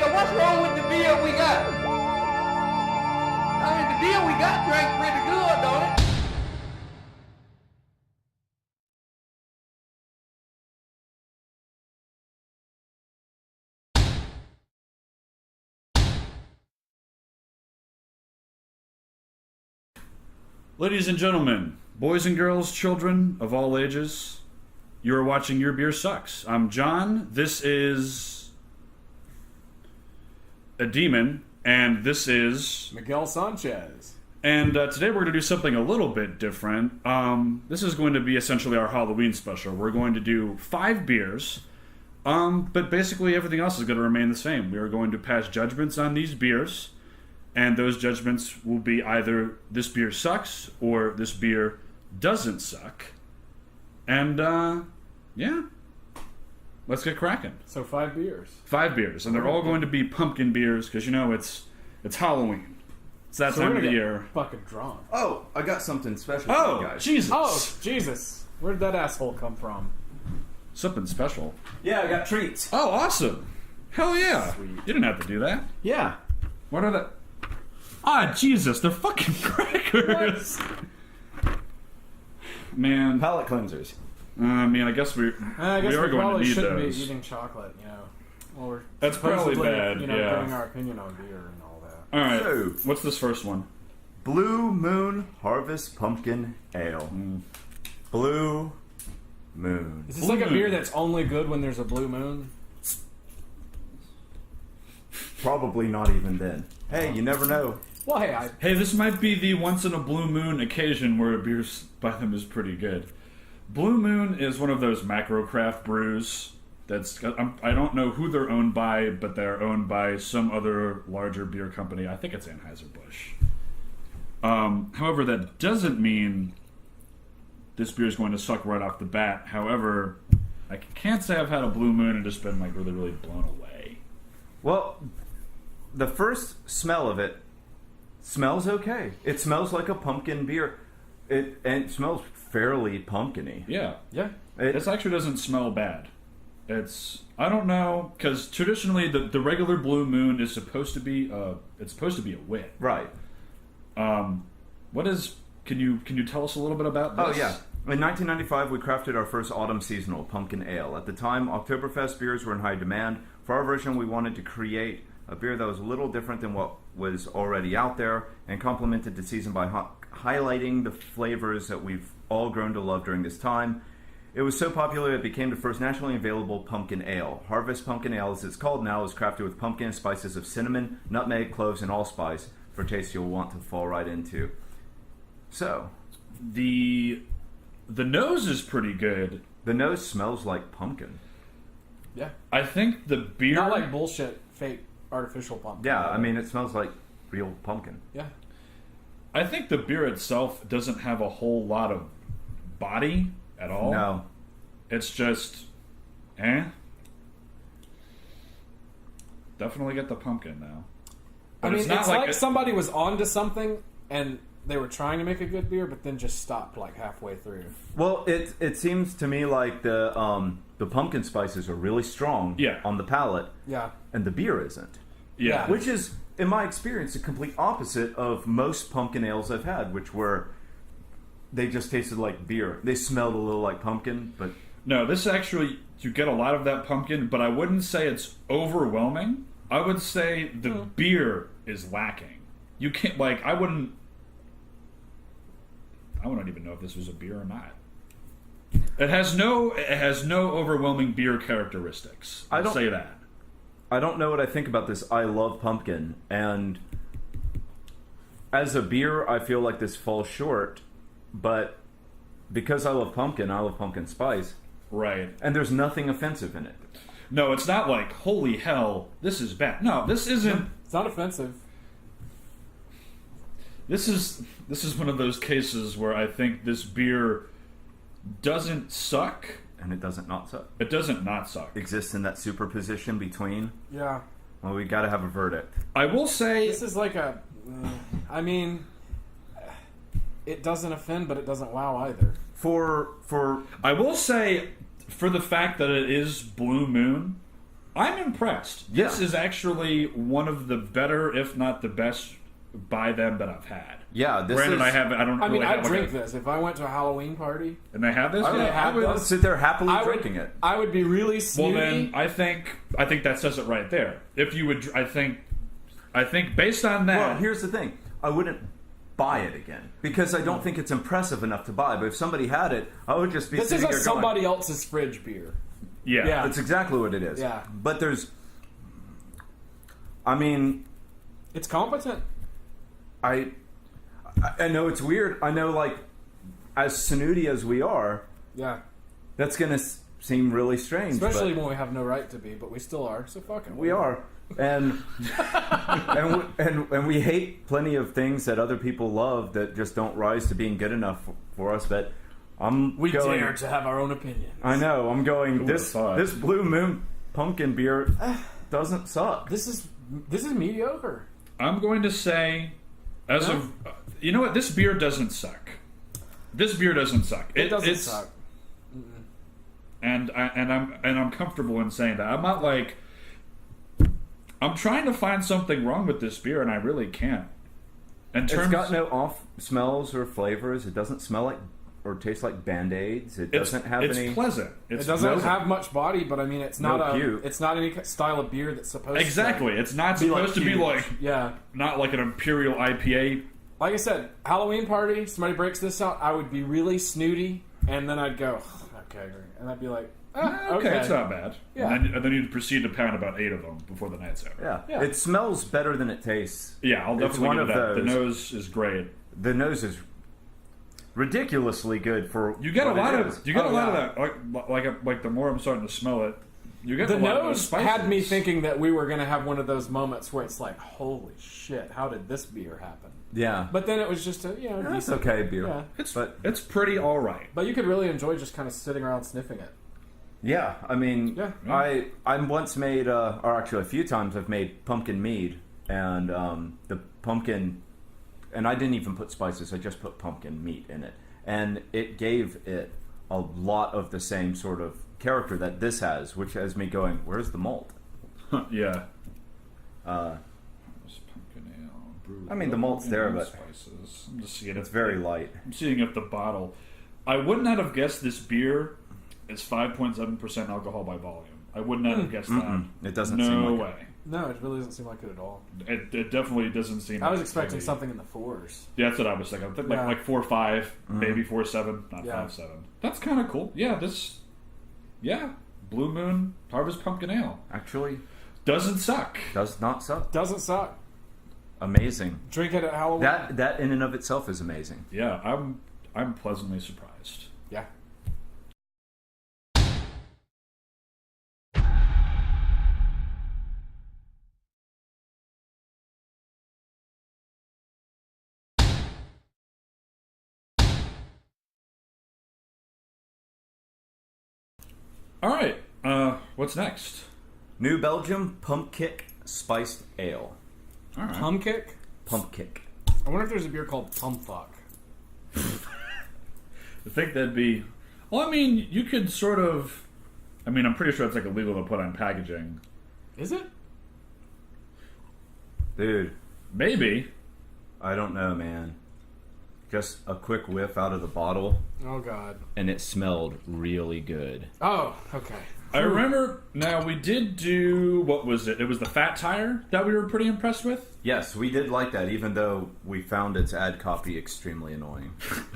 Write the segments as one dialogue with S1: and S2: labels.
S1: So what's wrong with the beer we got? I mean, the beer we got drank pretty good, don't it?
S2: Ladies and gentlemen, boys and girls, children of all ages, you are watching Your Beer Sucks. I'm John. This is a demon, and this is
S3: Miguel Sanchez.
S2: And today we're going to do something a little bit different. This is going to be essentially our Halloween special. We're going to do 5 beers, but basically everything else is going to remain the same. We are going to pass judgments on these beers, and those judgments will be either this beer sucks or this beer doesn't suck. And, yeah. Let's get cracking.
S3: So 5 beers.
S2: 5 beers, and they're all going to be pumpkin beers, because, you know, it's Halloween. It's that time of the year.
S3: Fucking drunk.
S4: Oh, I got something special for you guys.
S2: Jesus.
S3: Oh, Jesus. Where did that asshole come from?
S2: Something special.
S4: Yeah, I got treats.
S2: Oh, awesome. Hell yeah.
S3: Sweet.
S2: You didn't have to do that.
S4: Yeah.
S2: What are the... Ah, Jesus, they're fucking crackers. Man.
S4: Palate cleansers.
S2: I mean, I guess we
S3: I guess we
S2: are going to
S3: probably
S2: need
S3: shouldn't
S2: those.
S3: be eating chocolate, you know. Well, we're
S2: That's probably
S3: supposedly,
S2: bad,
S3: you know,
S2: yeah.
S3: giving our opinion on beer and all that.
S2: Alright,
S4: So-
S2: what's this first one?
S4: Blue Moon Harvest Pumpkin Ale. Blue Moon.
S3: Is this
S2: Blue
S3: like a
S2: moon.
S3: beer that's only good when there's a blue moon?
S4: Probably not even then. Hey, you never know.
S3: Well, hey,
S2: Hey, this might be the once-in-a-blue-moon occasion where a beer by them is pretty good. Blue Moon is one of those macro craft brews that's... I don't know who they're owned by, but they're owned by some other larger beer company. I think it's Anheuser-Busch. However, that doesn't mean this beer is going to suck right off the bat. However, I can't say I've had a Blue Moon and just been like really, really blown away.
S4: Well, the first smell of it smells okay. It smells like a pumpkin beer. It smells fairly pumpkin-y.
S2: Yeah.
S3: yeah.
S2: This actually doesn't smell bad. I don't know, because traditionally the regular Blue Moon is supposed to be it's supposed to be a wit.
S4: Right.
S2: Can you tell us a little bit about this?
S4: Oh, yeah. In 1995, we crafted our first autumn seasonal pumpkin ale. At the time, Oktoberfest beers were in high demand. For our version, we wanted to create a beer that was a little different than what was already out there and complemented the season by highlighting the flavors that we've all grown to love during this time. It was so popular it became the first nationally available pumpkin ale. Harvest Pumpkin Ale, as it's called now, is crafted with pumpkin and spices of cinnamon, nutmeg, cloves, and allspice for taste you'll want to fall right into. So,
S2: The nose is pretty good.
S4: the nose smells like pumpkin.
S3: Yeah.
S2: I think the beer...
S3: Not like bullshit, fake, artificial pumpkin.
S4: Yeah, I mean, it smells like real pumpkin.
S3: Yeah.
S2: I think the beer itself doesn't have a whole lot of body at all.
S4: No.
S2: It's just... Definitely get the pumpkin, though. But
S3: I mean,
S2: not
S3: it's
S2: like
S3: like
S2: a-
S3: somebody was onto something and they were trying to make a good beer, but then just stopped like halfway through.
S4: Well, it seems to me like the pumpkin spices are really strong
S2: Yeah.
S4: on the palate,
S3: Yeah.
S4: and the beer isn't.
S2: Yeah.
S4: Which is, in my experience, the complete opposite of most pumpkin ales I've had, which were they just tasted like beer. They smelled a little like pumpkin, but
S2: No, this actually, you get a lot of that pumpkin, but I wouldn't say it's overwhelming. I would say the beer is lacking. You can't, like, I wouldn't even know if this was a beer or not. It has no overwhelming beer characteristics. I'll say that.
S4: I don't know what I think about this. I love pumpkin, and as a beer, I feel like this falls short, but because I love pumpkin spice,
S2: Right.
S4: and there's nothing offensive in it.
S2: No, it's not like, holy hell, this is bad. No, this isn't.
S3: It's not offensive.
S2: This is one of those cases where I think this beer doesn't suck.
S4: And it doesn't not suck.
S2: It doesn't not suck.
S4: Exists in that superposition between.
S3: Yeah.
S4: Well, we got to have a verdict.
S2: I will say...
S3: This is like a... I mean... It doesn't offend, but it doesn't wow either.
S4: For
S2: I will say, for the fact that it is Blue Moon, I'm impressed. This
S4: Yeah.
S2: is actually one of the better, if not the best, by them that I've had.
S4: Yeah, this
S2: Granted,
S4: is.
S2: I haven't. I don't.
S3: I mean,
S2: really
S3: I'd
S2: have like
S3: drink
S2: a-
S3: this if I went to a Halloween party.
S2: And they have this.
S4: I would,
S3: they
S2: Yeah,
S3: have
S2: I would-
S3: this.
S4: I'd sit there happily
S3: I would,
S4: drinking it.
S3: I would be really
S2: Well,
S3: snooty.
S2: then I think that says it right there. If you would, I think based on that.
S4: Well, here's the thing. I wouldn't buy it again because I don't think it's impressive enough to buy. But if somebody had it, I would just be
S3: This
S4: sitting
S3: is
S4: there
S3: somebody
S4: going,
S3: else's fridge beer.
S2: yeah.
S3: Yeah.
S4: that's exactly what it is.
S3: Yeah.
S4: But I mean,
S3: It's competent.
S4: I know it's weird. I know, like, as snooty as we are,
S3: Yeah.
S4: that's going to seem really strange.
S3: Especially
S4: but
S3: when we have no right to be, but we still are. So fucking.
S4: we are. And and we hate plenty of things that other people love that just don't rise to being good enough for us. But
S3: We
S4: going,
S3: dare to have our own opinions.
S4: I know. I'm going.
S2: would've
S4: This
S2: thought?
S4: this Blue Moon pumpkin beer doesn't suck.
S3: This is mediocre.
S2: I'm going to say, as of you know what, this beer doesn't suck. This beer doesn't suck.
S3: It doesn't
S2: it's-
S3: suck.
S2: And I'm comfortable in saying that. I'm not like I'm trying to find something wrong with this beer, and I really can't. In terms,
S4: It's got no off smells or flavors. It doesn't smell like or taste like Band-Aids. It
S2: it's,
S4: doesn't have
S2: it's
S4: any.
S2: pleasant. It's
S3: It doesn't
S2: pleasant.
S3: have much body, but I mean, it's
S4: No
S3: not
S4: puke.
S3: it's not any style of beer that's supposed
S2: Exactly.
S3: to
S2: It's not
S3: be
S2: supposed to be
S3: huge.
S2: like
S3: Yeah.
S2: not like an imperial IPA.
S3: Like I said, Halloween party, somebody breaks this out, I would be really snooty, and then I'd go, okay, and I'd be like,
S2: Okay, it's not bad.
S3: Yeah.
S2: And then you'd proceed to pound about 8 of them before the night's over.
S4: Yeah.
S3: Yeah.
S4: It smells better than it tastes.
S2: Yeah, I'll
S4: It's
S2: definitely
S4: one
S2: give
S4: of
S2: it that. The
S4: those.
S2: nose is great.
S4: The nose is ridiculously good for.
S2: You get a
S4: what it
S2: lot
S4: is.
S2: of a lot
S3: yeah.
S2: of that. Like the more I'm starting to smell it, you get
S3: The
S2: a lot of those
S3: nose
S2: spices.
S3: had me thinking that we were going to have one of those moments where it's like, holy shit, how did this beer happen?
S4: Yeah,
S3: But then it was just a,
S4: that's
S3: decent.
S4: okay beer.
S3: Yeah.
S2: It's pretty all right.
S3: But you could really enjoy just kind of sitting around sniffing it.
S4: Yeah, I mean,
S3: Yeah.
S4: I once made, or actually a few times I've made pumpkin mead, and the pumpkin, and I didn't even put spices. I just put pumpkin meat in it, and it gave it a lot of the same sort of character that this has, which has me going, "Where's the malt?"
S2: Yeah.
S4: Uh,
S2: This pumpkin ale brewed
S4: I mean, the
S2: with
S4: malt's there,
S2: pumpkin
S4: but
S2: spices. I'm just seeing
S4: it's
S2: if
S4: very light.
S2: I'm seeing if the bottle. I would not have guessed this beer is 5.7% alcohol by volume. I would not have guessed that.
S4: It doesn't
S2: No
S4: seem like it.
S2: way.
S3: No, it really doesn't seem like it at all.
S2: It definitely doesn't seem.
S3: I was
S2: like
S3: expecting
S2: heavy.
S3: something in the fours.
S2: Yeah, that's what I was thinking. I think
S3: Yeah.
S2: like 4.5, maybe 4.7, not
S3: Yeah.
S2: 5.7. That's kind of cool. Yeah, Blue Moon Harvest Pumpkin Ale
S4: Actually,
S2: doesn't suck.
S4: does not suck.
S3: Doesn't suck.
S4: Amazing.
S3: Drink it at Halloween.
S4: That in and of itself is amazing.
S2: Yeah, I'm pleasantly surprised.
S3: Yeah.
S2: All right, what's next?
S4: New Belgium Pumpkick Spiced Ale.
S2: All right.
S3: Pumpkick?
S4: Pumpkick.
S3: I wonder if there's a beer called Pump Fuck.
S2: I think that'd be. Well, I mean, you could sort of. I mean, I'm pretty sure it's like illegal to put on packaging.
S3: Is it?
S4: Dude,
S2: Maybe.
S4: I don't know, man. Just a quick whiff out of the bottle,
S3: Oh, God.
S4: and it smelled really good.
S3: Oh, okay.
S2: I remember. Now we did do what was it? It was the Fat Tire that we were pretty impressed with.
S4: Yes, we did like that, even though we found its ad copy extremely annoying.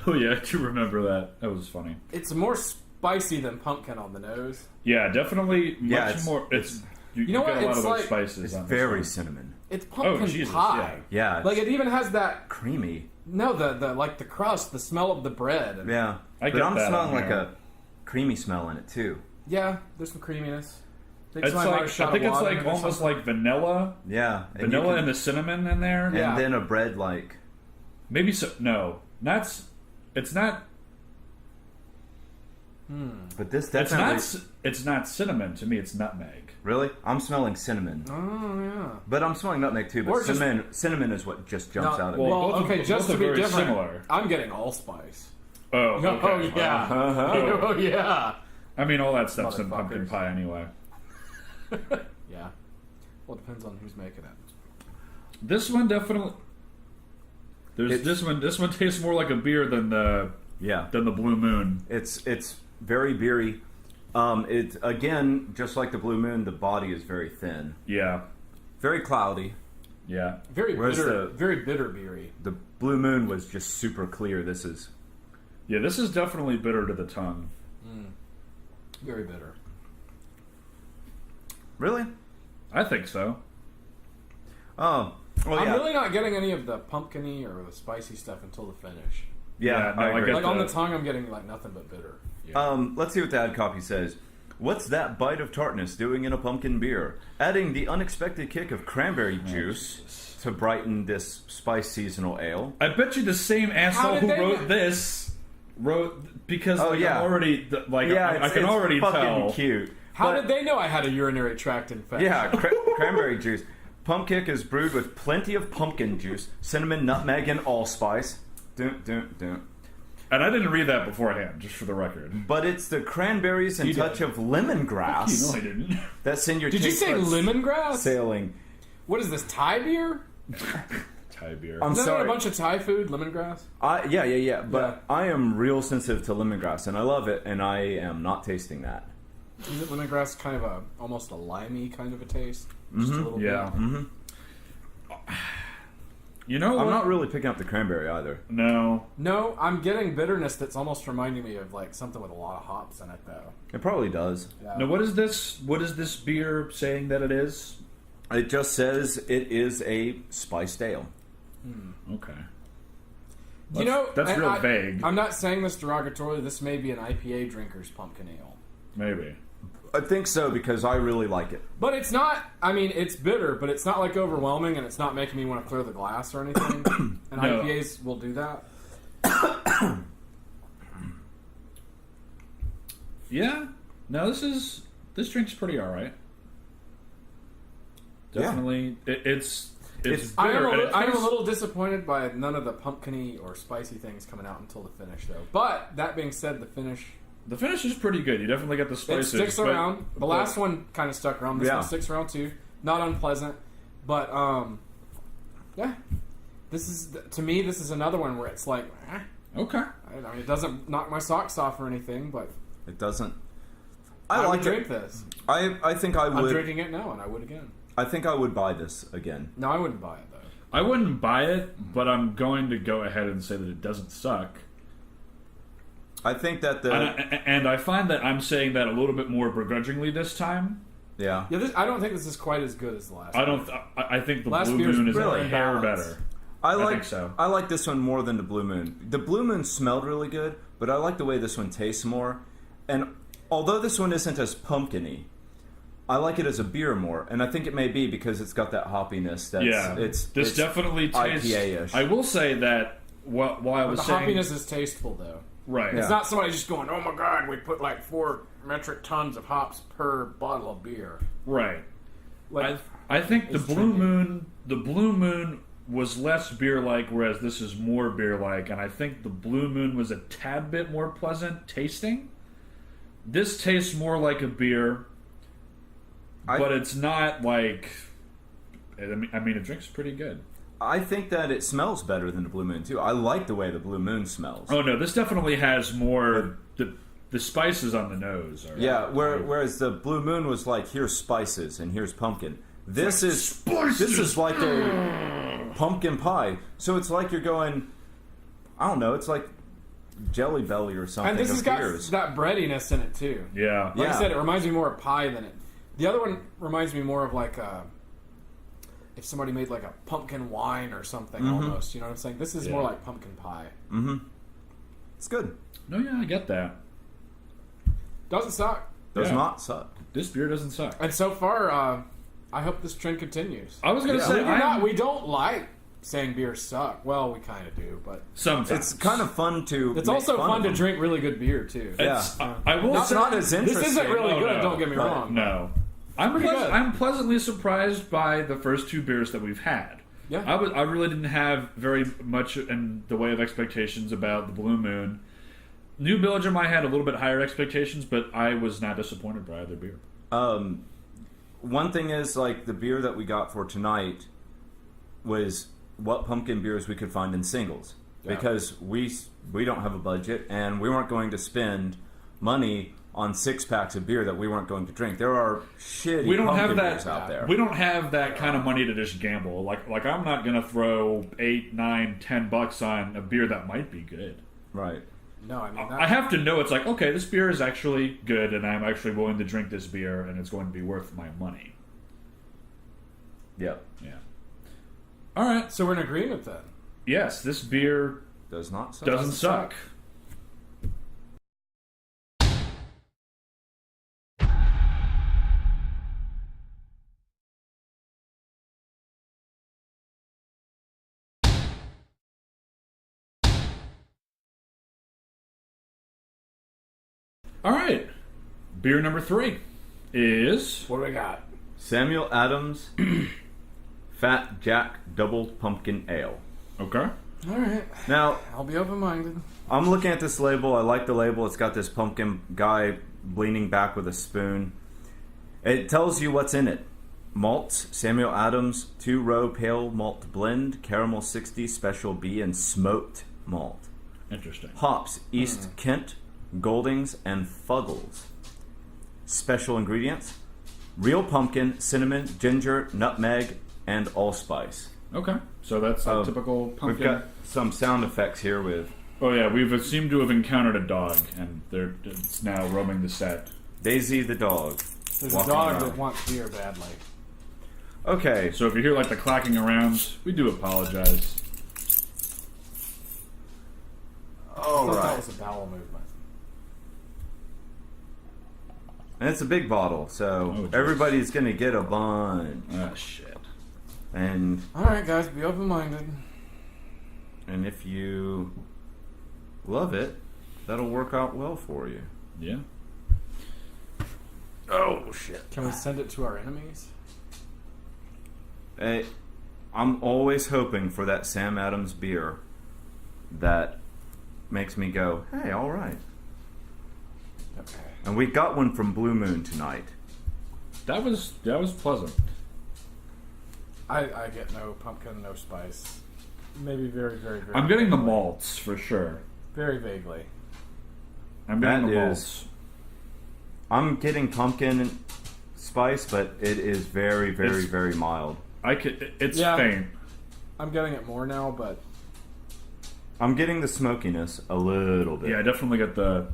S2: Oh yeah, I do remember that. That was funny.
S3: It's more spicy than pumpkin on the nose.
S2: Yeah, definitely
S4: Yeah,
S2: much
S4: it's-
S2: more. It's you
S3: know
S2: get
S3: what?
S2: a lot
S3: It's
S2: of those
S3: like-
S2: spices.
S4: It's
S2: on this
S4: very
S2: one.
S4: cinnamon.
S3: It's pumpkin
S2: Jesus,
S3: pie.
S4: Yeah, it's
S3: Like, it even has that...
S4: creamy.
S3: No, the like the crust, the smell of the bread.
S4: Yeah,
S2: I
S4: but
S2: get
S4: I'm
S2: that
S4: smelling
S2: on
S4: like
S2: here.
S4: a creamy smell in it too.
S3: Yeah, there's some creaminess. Think
S2: It's
S3: somebody might
S2: like
S3: have shot
S2: I think
S3: a
S2: it's
S3: water
S2: like
S3: in it or
S2: almost
S3: something.
S2: like vanilla,
S4: Yeah, and you
S2: vanilla
S4: can-
S2: and the cinnamon in there.
S4: and
S3: Yeah.
S4: then a bread like.
S2: Maybe so. No, it's not.
S4: But this
S2: It's
S4: definitely
S2: not. It's not cinnamon to me. It's nutmeg.
S4: really. I'm smelling cinnamon,
S3: Oh, yeah.
S4: but I'm smelling nutmeg too.
S3: Or
S4: But
S3: just-
S4: cinnamon is what just jumps out at me.
S3: Well,
S2: both
S3: okay,
S2: are-
S3: just
S2: both
S3: to
S2: are
S3: be
S2: very
S3: different,
S2: similar.
S3: I'm getting allspice.
S2: Oh,
S3: Oh,
S2: okay.
S3: yeah.
S2: Oh.
S3: Oh, yeah.
S2: I mean, all that stuff's in
S3: Motherfuckers.
S2: pumpkin pie anyway.
S3: Yeah. Well, it depends on who's making it.
S2: This one definitely. This one tastes more like a beer than the Blue Moon.
S4: It's very beery. It again, just like the Blue Moon, the body is very thin.
S2: Yeah.
S4: Very cloudy.
S2: Yeah.
S3: Very
S4: Whereas
S3: bitter. Very bitter beery.
S4: The Blue Moon was just super clear. This is.
S2: Yeah, this is definitely bitter to the tongue.
S3: Very bitter.
S4: Really?
S2: I think so.
S4: Oh. Well,
S3: I'm
S4: yeah.
S3: really not getting any of the pumpkin-y or the spicy stuff until the finish.
S4: Yeah,
S2: no,
S4: I
S2: I
S4: agree.
S2: get
S3: Like on
S2: that.
S3: the tongue, I'm getting like nothing but bitter. Yeah.
S4: Let's see what the ad copy says. What's that bite of tartness doing in a pumpkin beer? Adding the unexpected kick of cranberry juice to brighten this spice seasonal ale.
S2: I bet you the same asshole
S3: did
S2: who
S3: they
S2: wrote
S3: know?
S2: this wrote because
S4: Oh,
S2: like,
S4: yeah.
S2: I'm already like
S4: Yeah,
S2: I can already
S4: fucking
S2: tell.
S4: cute.
S3: How
S4: But-
S3: did they know I had a urinary tract infection?
S4: Yeah, cranberry juice. Pumpkick is brewed with plenty of pumpkin juice, cinnamon, nutmeg, and allspice. Dun, dun, dun.
S2: And I didn't read that beforehand, just for the record.
S4: But it's the cranberries and
S3: You
S4: touch
S3: did.
S4: of lemongrass
S2: No, I didn't.
S4: that send your
S3: Did you
S4: taste
S3: say
S4: buds
S3: lemongrass?
S4: sailing.
S3: What is this, Thai beer?
S2: Thai beer.
S4: I'm
S3: Isn't that
S4: sorry.
S3: a bunch of Thai food, lemongrass?
S4: Yeah. But
S3: Yeah.
S4: I am real sensitive to lemongrass, and I love it, and I am not tasting that.
S3: Isn't lemongrass kind of almost a limey kind of a taste? Just a little
S2: Yeah.
S3: bit.
S2: You know what?
S4: I'm not really picking up the cranberry either.
S2: No.
S3: No, I'm getting bitterness that's almost reminding me of like something with a lot of hops in it, though.
S4: It probably does.
S3: Yeah.
S2: No, what is this? What is this beer saying that it is?
S4: It just says it is a spiced ale.
S2: Okay.
S3: You know,
S2: That's
S3: and
S2: real vague.
S3: I'm not saying this derogatorily. This may be an IPA drinker's pumpkin ale.
S2: Maybe.
S4: I think so because I really like it.
S3: But it's not, I mean, it's bitter, but it's not like overwhelming and it's not making me want to throw the glass or anything. And
S2: No.
S3: IPAs will do that.
S2: Yeah. No, this drink's pretty alright. Definitely. It's
S4: It's-
S3: I
S2: bitter.
S3: am,
S2: and it
S3: I am a
S2: tastes-
S3: little disappointed by none of the pumpkin-y or spicy things coming out until the finish, though. But, that being said, the finish,
S2: The finish is pretty good. You definitely get the
S3: it
S2: spices.
S3: sticks
S2: but-
S3: around. The last one kind of stuck around. This
S4: Yeah.
S3: one sticks around, too. Not unpleasant. But, yeah. This is, to me, this is another one where it's like,
S2: Okay.
S3: I mean, it doesn't knock my socks off or anything, but
S4: It doesn't.
S3: I
S4: I
S3: would
S4: like
S3: drink
S4: it.
S3: this.
S4: I think I
S3: I'm
S4: would.
S3: drinking it now, and I would again.
S4: I think I would buy this again.
S3: No, I wouldn't buy it, though.
S2: I wouldn't buy it, but I'm going to go ahead and say that it doesn't suck.
S4: I think that the
S2: And I find that I'm saying that a little bit more begrudgingly this time.
S4: yeah.
S3: Yeah, I don't think this is quite as good as the last
S2: I
S3: one.
S2: don't. I think the
S3: Last
S2: Blue
S3: beer's
S2: Moon is
S4: really
S2: a hair
S3: balanced.
S2: better.
S4: I like
S2: think so.
S4: I like this one more than the Blue Moon. The Blue Moon smelled really good, but I like the way this one tastes more. And although this one isn't as pumpkin-y, I like it as a beer more, and I think it may be because it's got that hoppiness. That's,
S2: Yeah,
S4: it's
S2: definitely tastes.
S4: IPA-ish.
S2: I will say that while I was
S3: The
S2: saying,
S3: hoppiness is tasteful, though.
S2: right?
S4: Yeah.
S3: It's not somebody just going, "Oh my god, we put like 4 metric tons of hops per bottle of beer."
S2: Right.
S3: Like,
S2: I think the
S3: it's
S2: Blue
S3: trendy.
S2: Moon, was less beer-like, whereas this is more beer-like, and I think the Blue Moon was a tad bit more pleasant tasting. This tastes more like a beer, but it's not like. I mean, it drinks pretty good.
S4: I think that it smells better than the Blue Moon too. I like the way the Blue Moon smells.
S2: Oh no, this definitely has more the spices on the nose.
S4: Yeah, whereas the Blue Moon was like, here's spices and here's pumpkin. This is like a pumpkin pie. So it's like you're going, I don't know, it's like Jelly Belly or something.
S3: and this
S4: of
S3: has got
S4: beers.
S3: that breadiness in it too.
S2: Yeah.
S3: Like
S4: Yeah.
S3: I said, it reminds me more of pie than it. The other one reminds me more of like if somebody made like a pumpkin wine or something almost. You know what I'm saying? This is
S2: Yeah.
S3: more like pumpkin pie.
S4: It's good.
S2: No, yeah, I get that.
S3: Doesn't suck.
S4: Does
S2: Yeah.
S4: not suck.
S2: This beer doesn't suck.
S3: And so far, I hope this trend continues.
S2: I was gonna
S4: Yeah.
S2: say
S3: Believe it or not, we don't like saying beers suck. Well, we kind of do, but
S2: sometimes
S4: It's kind of fun to.
S3: it's
S4: make
S3: also fun
S4: of
S3: to
S4: them.
S3: drink really good beer too.
S2: It's,
S4: Yeah.
S2: I will
S4: It's
S2: say
S4: not as
S3: This
S4: interesting.
S3: isn't really
S2: Oh,
S3: good.
S2: no.
S3: Don't get me
S4: But-
S3: wrong.
S2: No,
S3: Pretty good.
S2: I'm pleasantly surprised by the first 2 beers that we've had.
S3: Yeah.
S2: I really didn't have very much in the way of expectations about the Blue Moon. New Belgium, I had a little bit higher expectations, but I was not disappointed by either beer.
S4: one thing is, like, the beer that we got for tonight was what pumpkin beers we could find in singles.
S3: Yeah.
S4: Because we don't have a budget, and we weren't going to spend money on 6-packs of beer that we weren't going to drink. There are shitty
S2: We don't
S4: pumpkin
S2: have that
S4: beers out there.
S2: We don't have that kind of money to just gamble. Like I'm not gonna throw $8, $9, $10 on a beer that might be good.
S4: Right.
S3: No, I mean,
S2: I have to know it's like, okay, this beer is actually good, and I'm actually willing to drink this beer, and it's going to be worth my money.
S4: Yep.
S2: Yeah. All right.
S3: so we're in agreement then.
S2: Yes, this beer
S4: Doesn't
S2: suck. All right. Beer number 3 is
S3: What do we got?
S4: Samuel Adams Fat Jack Double Pumpkin Ale.
S2: okay.
S3: All right.
S4: Now,
S3: I'll be open-minded.
S4: I'm looking at this label. I like the label. It's got this pumpkin guy leaning back with a spoon. It tells you what's in it. Malts, Samuel Adams, 2-row pale malt blend, caramel 60, special B, and smoked malt.
S2: Interesting.
S4: Hops, East Kent, Goldings, and Fuggles. Special ingredients: real pumpkin, cinnamon, ginger, nutmeg, and allspice.
S2: Okay. So that's a typical pumpkin.
S4: We've got some sound effects here with
S2: Oh yeah, we've seemed to have encountered a dog, and it's now roaming the set.
S4: Daisy the dog.
S3: There's a
S4: walking
S3: dog
S4: around.
S3: that wants beer badly.
S4: Okay,
S2: So if you hear like the clacking around, we do apologize.
S3: I thought that
S4: alright.
S3: was a bowel movement.
S4: And it's a big bottle, so
S2: Oh, geez.
S4: everybody's going to get a bunch.
S2: Ah, shit.
S4: And
S3: All right, guys, be open-minded.
S4: if you love it, that'll work out well for you.
S2: Yeah.
S4: Oh, shit.
S3: Can we send it to our enemies?
S4: Hey, I'm always hoping for that Sam Adams beer that makes me go, hey, all right.
S3: Okay.
S4: And we got one from Blue Moon tonight.
S2: That was pleasant.
S3: I get no pumpkin, no spice. Maybe very, very, very.
S2: I'm getting the
S3: vaguely.
S2: malts for sure.
S3: Very vaguely.
S2: I'm getting
S4: That
S2: the
S4: is-
S2: malts.
S4: I'm getting pumpkin spice, but it is very, very,
S2: It's-
S4: very mild.
S2: It's
S3: Yeah.
S2: faint.
S3: I'm getting it more now, but
S4: I'm getting the smokiness a little bit.
S2: Yeah, I definitely get the.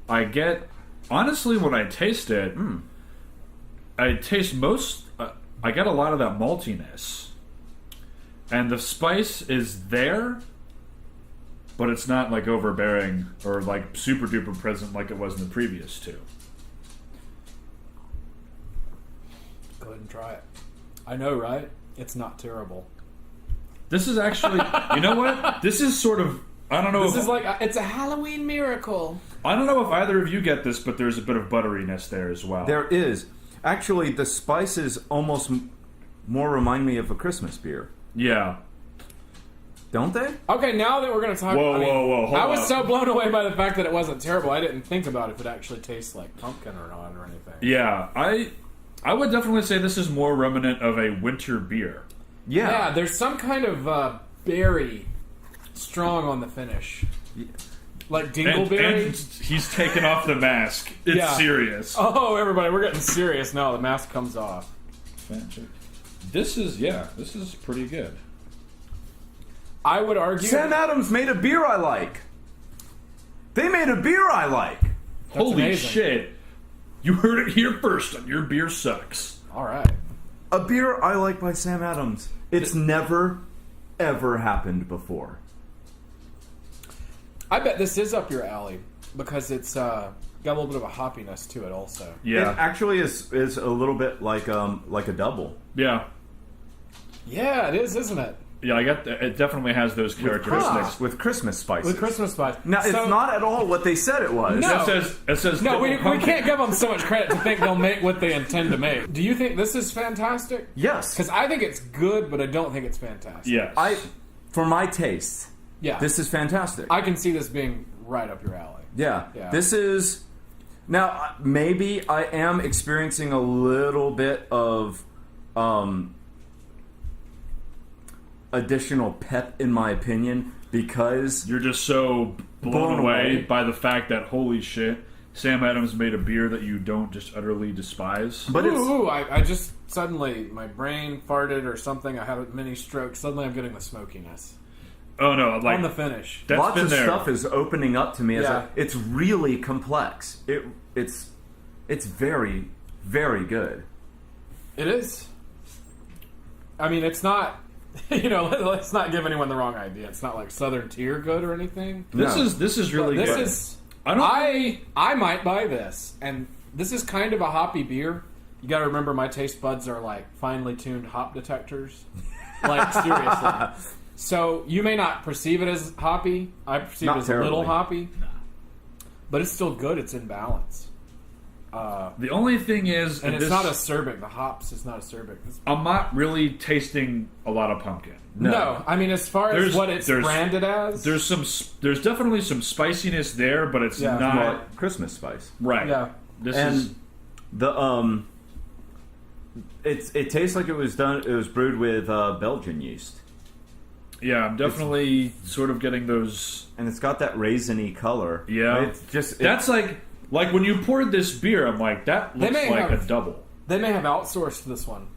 S2: I get honestly when I taste it, I taste most. I get a lot of that maltiness, and the spice is there, but it's not like overbearing or like super duper present like it was in the previous two.
S3: go ahead and try it. I know, right? It's not terrible.
S2: This is actually, you know what? This is sort of. I don't know.
S3: This
S2: if,
S3: is like it's a Halloween miracle.
S2: I don't know if either of you get this, but there's a bit of butteriness there as well.
S4: There is. Actually, the spices almost more remind me of a Christmas beer.
S2: Yeah.
S4: Don't they?
S3: Okay, now that we're going to talk...
S2: Whoa, whoa, hold
S3: I was
S2: up.
S3: so blown away by the fact that it wasn't terrible. I didn't think about if it actually tastes like pumpkin or not or anything.
S2: Yeah, I would definitely say this is more remnant of a winter beer.
S3: Yeah, there's some kind of berry strong on the finish. Like dingleberry.
S2: And he's taken off the mask. It's
S3: Yeah.
S2: serious.
S3: Oh, everybody, we're getting serious now. The mask comes off.
S2: This is pretty good.
S3: I would argue...
S4: Sam Adams made a beer I like. They made a beer I like.
S2: Holy
S3: amazing.
S2: shit. You heard it here first on Your Beer Sucks.
S3: All right.
S4: A beer I like by Sam Adams. It's never, ever happened before.
S3: I bet this is up your alley because it's got a little bit of a hoppiness to it also.
S2: Yeah.
S4: It actually is a little bit like a double.
S2: Yeah.
S3: Yeah, it is, isn't it?
S2: Yeah, I get that. It definitely has those characteristics.
S4: With Christmas spices.
S3: With Christmas spice.
S4: Now, it's not at all what they said it was.
S3: No.
S2: It says
S3: No, we
S2: pumpkin.
S3: can't give them so much credit to think they'll make what they intend to make. Do you think this is fantastic?
S4: Yes.
S3: Because I think it's good, but I don't think it's fantastic.
S2: Yes.
S4: For my taste,
S3: Yeah.
S4: this is fantastic.
S3: I can see this being right up your alley.
S4: Yeah.
S3: Yeah.
S4: This is Now, maybe I am experiencing a little bit of additional pep in my opinion because
S2: You're just so blown away by the fact that, holy shit, Sam Adams made a beer that you don't just utterly despise.
S4: But it's
S3: I just suddenly, my brain farted or something. I had a mini stroke. Suddenly I'm getting the smokiness.
S2: Oh no, like
S3: On the finish.
S2: that's
S4: lots
S2: been
S4: of
S2: there.
S4: stuff is opening up to me.
S3: Yeah.
S4: It's really complex. It's very, very good.
S3: It is. I mean, it's not. Let's not give anyone the wrong idea. It's not like Southern Tier good or anything.
S2: This
S4: No.
S2: is really
S3: But
S2: good.
S3: this is.
S2: I don't.
S3: I might buy this, and this is kind of a hoppy beer. You got to remember, my taste buds are like finely tuned hop detectors. Like seriously. So you may not perceive it as hoppy. I perceive
S4: Not
S3: it as a little
S4: terribly.
S3: hoppy, but it's still good. It's in balance,
S2: The only thing is,
S3: and it's
S2: this-
S3: not acerbic. The hops is not acerbic.
S2: I'm not really tasting a lot of pumpkin.
S3: No, I mean as far as what it's branded as,
S2: There's definitely some spiciness there, but it's
S3: Yeah.
S2: not
S4: More Christmas spice.
S2: right.
S3: yeah.
S2: This
S4: And
S2: is
S4: the it tastes like it was brewed with Belgian yeast.
S2: yeah. I'm definitely sort of getting those.
S4: And it's got that raisiny color.
S2: Yeah.
S4: It's just
S2: That's like when you poured this beer, I'm like, that
S3: They
S2: looks
S3: may
S2: like
S3: have-
S2: a double.
S3: They may have outsourced this one.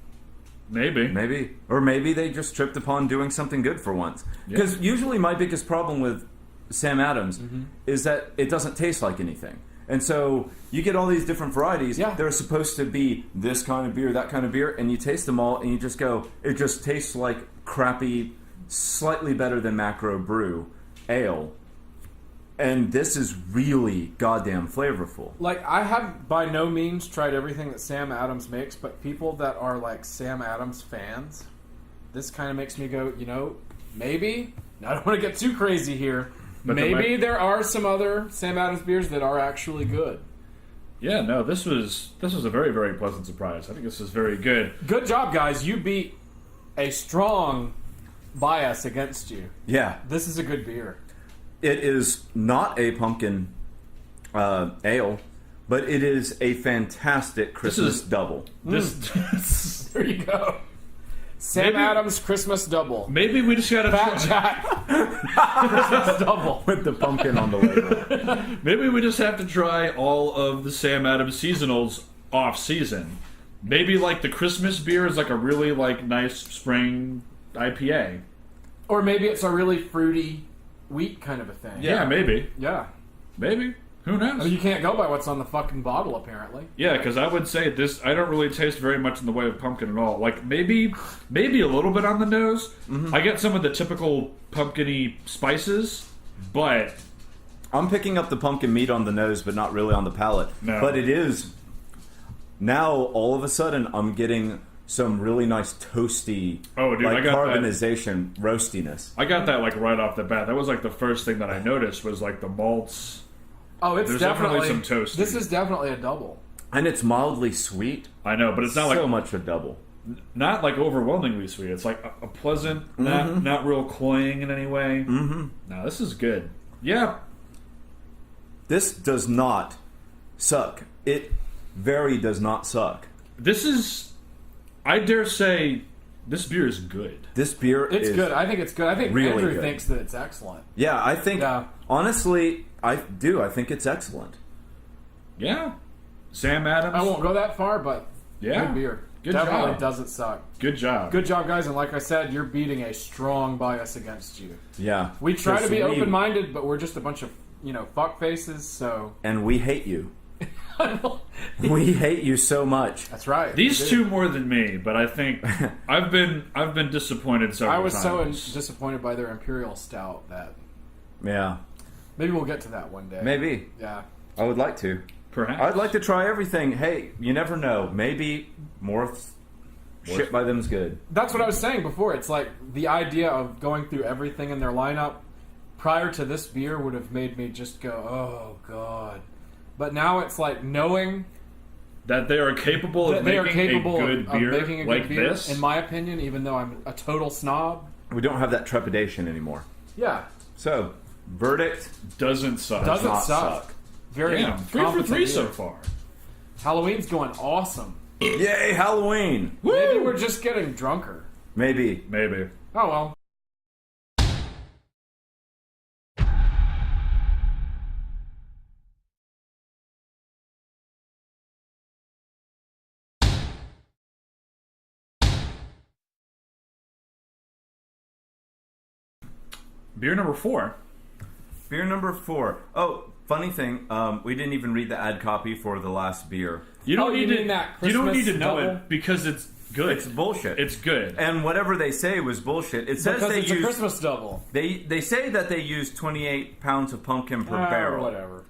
S2: Maybe.
S4: maybe they just tripped upon doing something good for once. Because usually my biggest problem with Sam Adams is that it doesn't taste like anything. And so you get all these different varieties.
S3: Yeah.
S4: They're supposed to be this kind of beer, that kind of beer, and you taste them all, and you just go, it just tastes like crappy, slightly better than macro brew ale. And this is really goddamn flavorful.
S3: Like, I have by no means tried everything that Sam Adams makes, but people that are like Sam Adams fans, this kind of makes me go, maybe. I don't want to get too crazy here.
S2: But
S3: Maybe there are some other Sam Adams beers that are actually good.
S2: Yeah. No. This was a very, very pleasant surprise. I think this is very good.
S3: Good job, guys. You beat a strong bias against you.
S4: Yeah.
S3: This is a good beer.
S4: It is not a pumpkin ale, but it is a fantastic Christmas double.
S2: This.
S3: There you go. Sam
S2: Maybe-
S3: Adams Christmas double.
S2: Maybe we just gotta.
S3: Fat Jack Christmas double.
S4: With the pumpkin on the label.
S2: Maybe we just have to try all of the Sam Adams seasonals off season. Maybe like the Christmas beer is like a really like nice spring IPA.
S3: Or maybe it's a really fruity wheat kind of a thing.
S2: Yeah, maybe.
S3: Yeah.
S2: Maybe. Who knows?
S3: I mean, you can't go by what's on the fucking bottle, apparently.
S2: Yeah, because I would say this. I don't really taste very much in the way of pumpkin at all. Like maybe a little bit on the nose. I get some of the typical pumpkin-y spices, but
S4: I'm picking up the pumpkin meat on the nose, but not really on the palate.
S2: No.
S4: But it is now all of a sudden I'm getting some really nice toasty,
S2: Oh, dude,
S4: like
S2: I got
S4: carbonization, roastiness.
S2: I got that like right off the bat. That was like the first thing that I noticed was like the malts.
S3: Oh, it's
S2: There's
S3: definitely
S2: some toasty.
S3: This is definitely a double.
S4: And it's mildly sweet.
S2: I know, but it's not
S4: so
S2: like
S4: much a double.
S2: not like overwhelmingly sweet. It's like a pleasant, not real cloying in any way. Mm-hmm. No, this is good. Yeah,
S4: This does not suck. It very does not suck.
S2: this is. I dare say, this beer is good.
S4: This beer
S3: It's
S4: is
S3: good. I think it's good. I think
S4: really
S3: Andrew
S4: good.
S3: thinks that it's excellent.
S4: Yeah, I think
S3: Yeah.
S4: honestly, I do. I think it's excellent.
S2: Yeah, Sam Adams.
S3: I won't go that far, but
S2: Yeah,
S3: good beer.
S2: Good
S3: Definitely
S2: job.
S3: doesn't suck.
S2: Good job.
S3: Good job, guys. And like I said, you're beating a strong bias against you.
S4: Yeah.
S3: We try to
S4: Because
S3: be open-minded, but we're just a bunch of, fuck faces, so...
S4: and we hate you. We hate you so much.
S3: That's right.
S2: These
S3: we do.
S2: two more than me, but I think I've been disappointed several
S3: I was
S2: times.
S3: so disappointed by their Imperial Stout that...
S4: Yeah.
S3: Maybe we'll get to that one day.
S4: Maybe.
S3: Yeah.
S4: I would like to.
S2: Perhaps
S4: I'd like to try everything. Hey, you never know. Maybe more shit by them's good.
S3: That's what I was saying before. It's like the idea of going through everything in their lineup prior to this beer would have made me just go, oh, God. But now it's like knowing
S2: that they are capable
S3: that
S2: of
S3: they are
S2: making
S3: capable
S2: a good
S3: of
S2: beer
S3: making a
S2: like
S3: good beer,
S2: this.
S3: in my opinion, even though I'm a total snob.
S4: We don't have that trepidation anymore.
S3: Yeah.
S4: So, verdict
S2: doesn't suck.
S3: Doesn't
S4: not
S3: suck.
S4: suck.
S3: Very
S2: Damn, 3 for
S3: competent
S2: 3 so
S3: beer.
S2: far.
S3: Halloween's going awesome.
S4: Yay, Halloween!
S3: Maybe we're just getting drunker.
S4: Maybe.
S2: Maybe.
S3: Oh well.
S2: Beer number 4.
S4: Beer number 4. Oh, funny thing, we didn't even read the ad copy for the last beer.
S2: You don't
S3: you
S2: need
S3: mean
S2: to.
S3: that
S2: You don't need to
S3: Christmas
S2: know
S3: double?
S2: it because it's good.
S4: It's bullshit.
S2: It's good.
S4: And whatever they say was bullshit. It says
S3: Because
S4: they
S3: it's a
S4: use
S3: Christmas double.
S4: they say that they use 28 pounds of pumpkin per barrel.
S3: Whatever.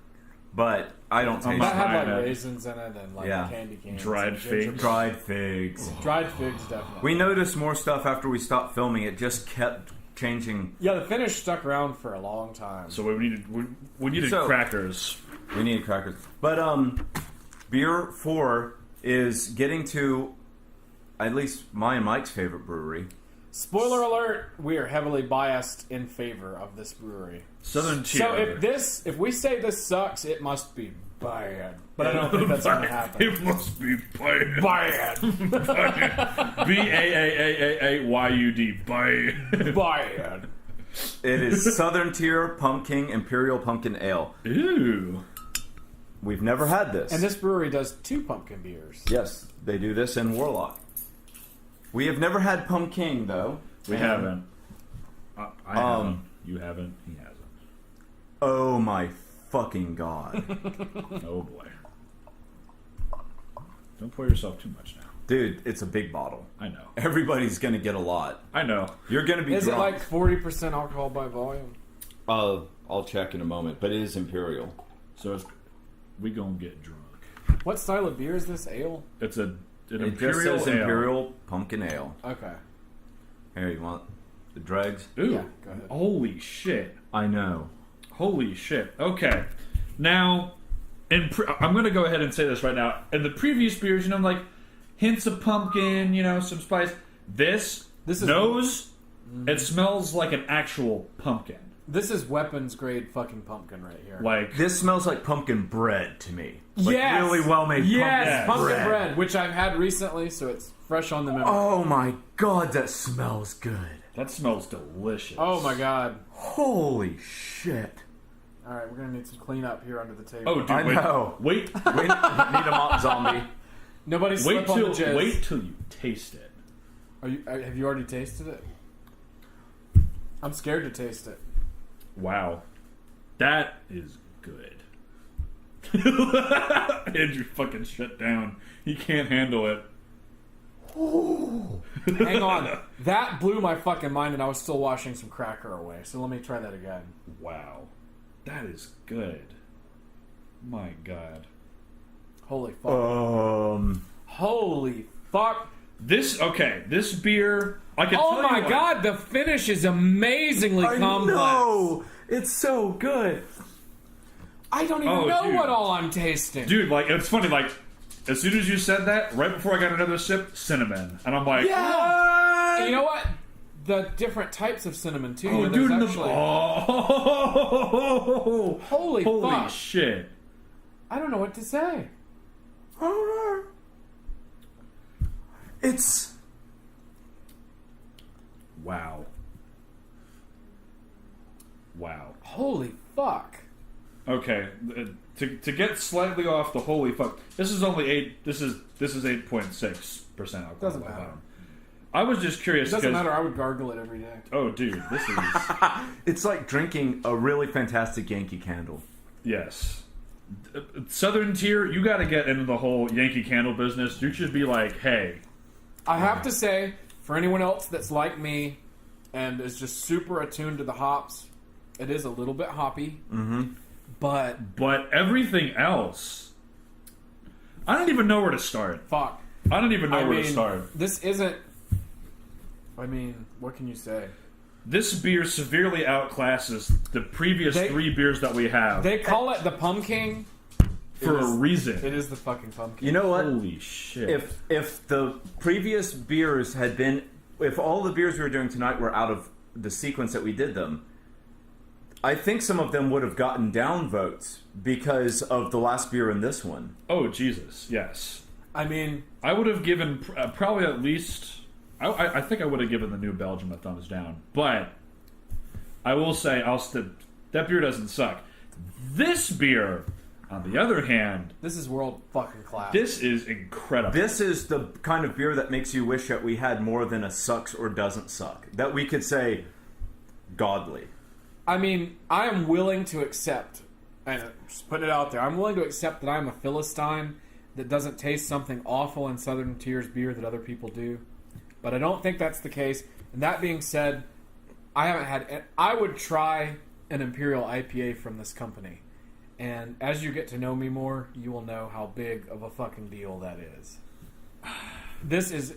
S4: But I don't taste
S3: That
S2: not
S3: had
S4: it.
S2: bad.
S3: like raisins in it and like
S4: Yeah.
S3: candy canes.
S2: Dried
S3: and gingerbread.
S2: figs.
S4: Dried figs.
S3: Dried figs, definitely.
S4: We noticed more stuff after we stopped filming. It just kept changing.
S3: Yeah, the finish stuck around for a long time.
S2: So we needed
S4: So-
S2: crackers.
S4: We need crackers. But beer 4 is getting to at least my and Mike's favorite brewery.
S3: Spoiler alert: we are heavily biased in favor of this brewery.
S2: Southern Tier.
S3: So if we say this sucks, it must be bad. But I don't think that's going to happen.
S2: It must be bad.
S3: Bad,
S2: BAAAAYUD. Bad.
S3: bad.
S4: It is Southern Tier Pumpking Imperial Pumpkin Ale.
S2: Ew.
S4: We've never had this.
S3: And this brewery does 2 pumpkin beers.
S4: Yes, they do this in Warlock. We have never had Pumpkin, though.
S2: We
S4: And-
S2: haven't. I haven't. You haven't. He hasn't.
S4: Oh my fucking god.
S2: Oh boy. Don't pour yourself too much now.
S4: Dude, it's a big bottle.
S2: I know.
S4: Everybody's gonna get a lot.
S2: I know.
S4: You're gonna be
S3: Is it
S4: drunk.
S3: like 40% alcohol by volume?
S4: I'll check in a moment, but it is Imperial.
S2: So we gonna get drunk.
S3: What style of beer is this? Ale?
S2: It's an
S4: It
S2: imperial
S4: just says
S2: ale.
S4: Imperial Pumpkin Ale.
S3: Okay.
S4: Here, you want the dregs?
S2: Ooh.
S3: Yeah, go ahead.
S2: Holy shit.
S4: I know.
S2: Holy shit. Okay. Now, I'm going to go ahead and say this right now. In the previous beers, like hints of pumpkin, some spice. This
S3: is
S2: nose, it smells like an actual pumpkin.
S3: This is weapons grade fucking pumpkin right here.
S2: Like,
S4: This smells like pumpkin bread to me. Like
S3: Yes!
S4: really well made
S3: Yes,
S4: pumpkin
S3: pumpkin bread, which I've had recently, so it's fresh on the memory.
S4: Oh my god, that smells good.
S2: that smells delicious.
S3: Oh my god.
S4: Holy shit.
S3: Alright, we're gonna need some cleanup here under the table.
S2: Oh, dude,
S4: I
S2: wait.
S4: know.
S2: Wait.
S4: We need a mop zombie.
S3: Nobody slip on the jizz.
S2: Wait till you taste it.
S3: Have you already tasted it? I'm scared to taste it.
S2: Wow. That is good. Andrew fucking shut down. He can't handle it.
S3: Hang on. That blew my fucking mind and I was still washing some cracker away. So let me try that again.
S2: Wow. That is good. My god.
S3: Holy fuck. Holy fuck.
S2: This beer, I can
S3: Oh
S2: tell
S3: my
S2: you what-
S3: god, the finish is amazingly complex.
S4: know. It's so good.
S3: I don't even
S2: Oh,
S3: know
S2: dude.
S3: what all I'm tasting.
S2: Dude, like, it's funny, like, as soon as you said that, right before I got another sip, cinnamon. And I'm like,
S3: Yeah. And you know what? The different types of cinnamon too.
S2: oh,
S3: where
S2: dude,
S3: there's
S2: in the...
S3: actually,
S2: Oh!
S3: Holy fuck.
S2: shit.
S3: I don't know what to say.
S4: It's
S2: Wow. Wow.
S3: Holy fuck.
S2: Okay, to get slightly off the holy fuck. This is only 8. This is 8.6% alcohol.
S3: Doesn't
S2: by
S3: matter.
S2: volume. I was just curious.
S3: It doesn't
S2: 'cause-
S3: matter. I would gargle it every day.
S2: Oh, dude, this is
S4: it's like drinking a really fantastic Yankee Candle.
S2: yes. Southern Tier, you got to get into the whole Yankee Candle business. You should be like, hey,
S3: I have to say, for anyone else that's like me and is just super attuned to the hops, it is a little bit hoppy. Mm-hmm. But
S2: everything else, I don't even know where to start.
S3: fuck.
S2: I don't even know where to start.
S3: This isn't. I mean, what can you say?
S2: This beer severely outclasses the previous 3 beers that we have
S3: They call it the Pumpking.
S2: for a reason.
S3: It is the fucking Pumpkin.
S4: You know what?
S2: Holy shit.
S4: If the previous beers had been, if all the beers we were doing tonight were out of the sequence that we did them, I think some of them would have gotten down votes because of the last beer in this one.
S2: Oh, Jesus, yes.
S3: I mean,
S2: I would have given probably at least... I think I would have given the new Belgium a thumbs down. But I will say, that beer doesn't suck. This beer, on the other hand...
S3: this is world fucking class.
S2: This is incredible.
S4: This is the kind of beer that makes you wish that we had more than a sucks or doesn't suck. That we could say, godly.
S3: I mean, I am willing to accept, and just put it out there, I'm willing to accept that I'm a Philistine that doesn't taste something awful in Southern Tier's beer that other people do. But I don't think that's the case. And that being said, I would try an Imperial IPA from this company. And as you get to know me more, you will know how big of a fucking deal that is. This is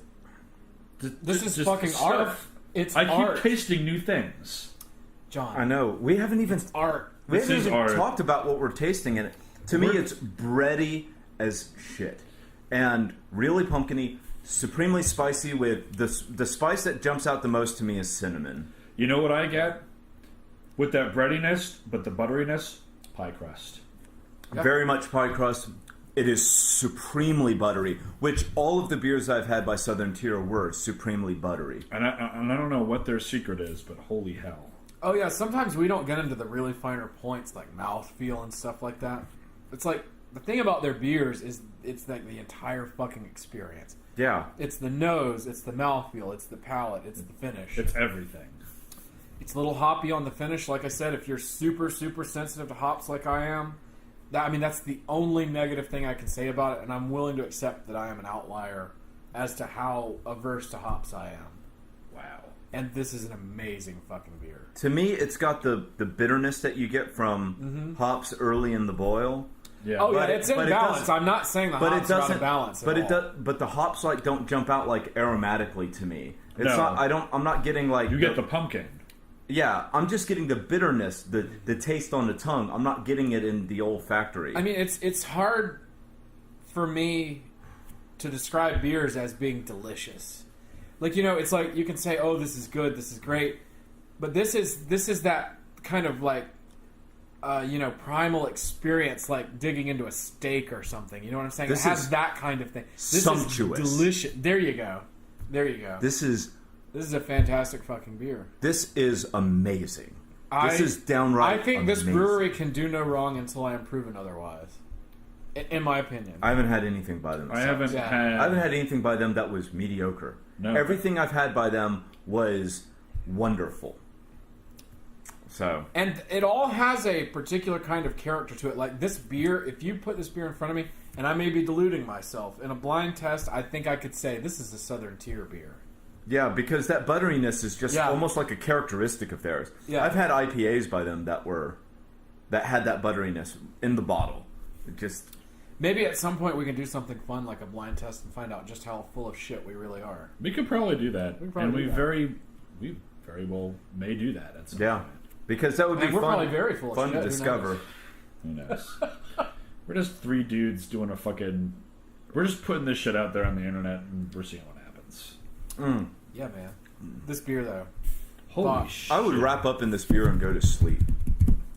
S2: Just
S3: fucking
S2: stuff.
S3: art. It's
S2: I
S3: art.
S2: keep tasting new things.
S3: John.
S4: I know. We haven't even
S3: Art.
S4: we
S2: This
S4: haven't
S2: is
S4: even
S2: art.
S4: talked about what we're tasting in it. To me, it's bready as shit. And really pumpkiny, supremely spicy with the spice that jumps out the most to me is cinnamon.
S2: You know what I get? With that breadiness, but the butteriness, pie crust.
S3: Yep.
S4: Very much pie crust. It is supremely buttery, which all of the beers I've had by Southern Tier were supremely buttery.
S2: And I don't know what their secret is, but holy hell.
S3: Oh yeah, sometimes we don't get into the really finer points like mouthfeel and stuff like that. It's like, the thing about their beers is it's like the entire fucking experience.
S4: Yeah.
S3: It's the nose, it's the mouthfeel, it's the palate, it's the finish.
S2: It's everything.
S3: It's a little hoppy on the finish. Like I said, if you're super, super sensitive to hops like I am, that's the only negative thing I can say about it, and I'm willing to accept that I am an outlier as to how averse to hops I am.
S2: Wow.
S3: And this is an amazing fucking beer.
S4: To me, it's got the bitterness that you get from hops early in the boil.
S2: Yeah.
S3: Oh
S4: But
S3: yeah,
S4: it-
S3: it's in
S4: but it
S3: balance.
S4: doesn't-
S3: I'm not saying the
S4: But
S3: hops
S4: it
S3: are out
S4: doesn't
S3: of balance at
S4: But
S3: all.
S4: it does. But the hops don't jump out like aromatically to me. It's
S2: No.
S4: not. I'm not getting like
S2: You get the pumpkin.
S4: Yeah, I'm just getting the bitterness, the taste on the tongue. I'm not getting it in the olfactory.
S3: I mean, it's hard for me to describe beers as being delicious. Like, it's like you can say, "Oh, this is good, this is great," but this is that kind of like, primal experience, like digging into a steak or something. You know what I'm saying?
S4: This
S3: it has
S4: is
S3: that kind of thing. This
S4: sumptuous.
S3: is delicious. There you go.
S4: This is
S3: a fantastic fucking beer.
S4: This is amazing. This is downright
S3: I think this
S4: amazing.
S3: brewery can do no wrong until I am proven otherwise. In my opinion.
S4: I haven't had anything by them.
S2: I haven't
S3: Yeah.
S2: had.
S4: I haven't had anything by them that was mediocre.
S2: No.
S4: Everything I've had by them was wonderful. So
S3: And it all has a particular kind of character to it. Like this beer, if you put this beer in front of me, and I may be deluding myself, in a blind test, I think I could say this is a Southern Tier beer.
S4: yeah, because that butteriness is just
S3: Yeah.
S4: almost like a characteristic of theirs.
S3: Yeah.
S4: I've had IPAs by them that had that butteriness in the bottle. It just
S3: Maybe at some point we can do something fun like a blind test and find out just how full of shit we really are.
S2: We could probably do that.
S3: We could probably
S2: and
S3: do that.
S2: we very well may do that at some
S4: yeah,
S2: point.
S4: because that would be
S3: And we're
S4: fun.
S3: probably very full of
S4: fun
S3: shit,
S4: to
S3: who
S4: discover.
S3: knows?
S2: Who knows? We're just three dudes doing a fucking. We're just putting this shit out there on the internet and we're seeing what happens.
S3: Yeah, man. This beer, though.
S2: Holy
S3: Fuck.
S2: shit.
S4: I would wrap up in this beer and go to sleep.